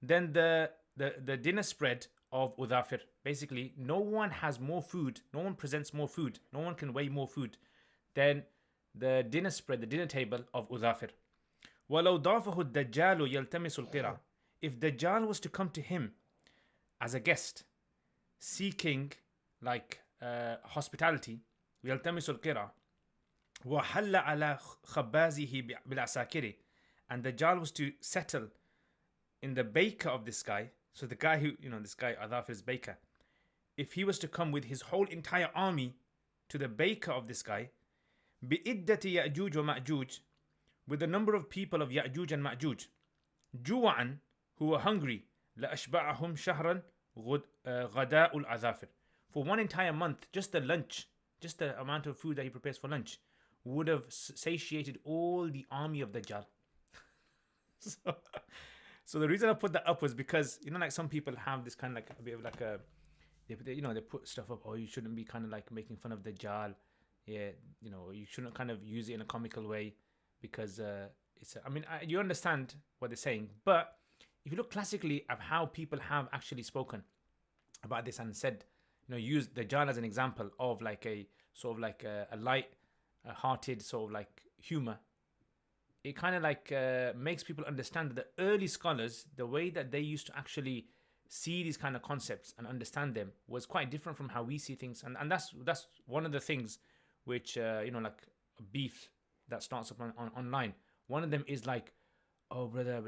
Speaker 1: than the dinner spread of Udhafir. Basically, no one has more food, no one presents more food, no one can weigh more food than the dinner spread, the dinner table of Udhafir. وَلَوْ ضَافَهُ الدَّجَّالُ يَلْتَمِسُ الْقِرَى. If Dajjal was to come to him as a guest, seeking like hospitality, يَلْتَمِسُ الْقِرَى وَحَلَّ عَلَى خَبَّازِهِ بِالْعَسَاكِرِ, and Dajjal was to settle in the baker of this guy, so the guy who, this guy Udhafir's baker, if he was to come with his whole entire army to the baker of this guy, بِإِدَّةِ يَأْجُوجَ وَمَأْجُوجَ, with the number of people of Ya'juj and Ma'juj, جُوعًا, who were hungry, لَأَشْبَعَهُمْ شَهْرًا غَدَاءُ الْعَذَافِرِ, for one entire month, just the lunch, just the amount of food that he prepares for lunch, would have satiated all the army of Dajjal. So the reason I put that up was because, like some people have this kind of like a bit of like they put stuff up, oh, you shouldn't be kind of like making fun of Dajjal. Yeah, you shouldn't kind of use it in a comical way because you understand what they're saying. But if you look classically at how people have actually spoken about this and said, used Dajjal as an example of like a sort of like a light-hearted sort of like humor, it kind of like makes people understand that the early scholars, the way that they used to actually see these kind of concepts and understand them was quite different from how we see things. And that's one of the things which, like a beef that starts up on online. One of them is like, oh, brother,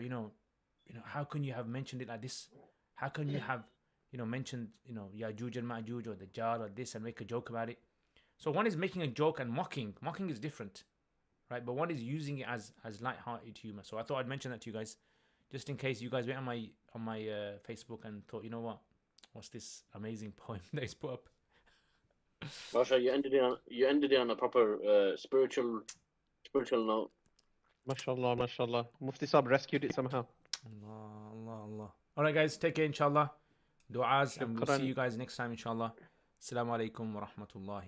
Speaker 1: how can you have mentioned it like this? How can you have, mentioned, Ya'juj and Ma'juj or Dajjal or this and make a joke about it? So one is making a joke and mocking. Mocking is different, right? But one is using it as light-hearted humor. So I thought I'd mention that to you guys, just in case you guys went on my Facebook and thought, what's this amazing poem that he's put up?
Speaker 2: Masha, you ended it on a proper spiritual note.
Speaker 3: MashaAllah, MashaAllah. Mufti Saab rescued it somehow.
Speaker 1: Allah, Allah, Allah. All right, guys, take care, inshallah. Du'as, and we'll see you guys next time, inshallah. Assalamu alaikum wa rahmatullahi.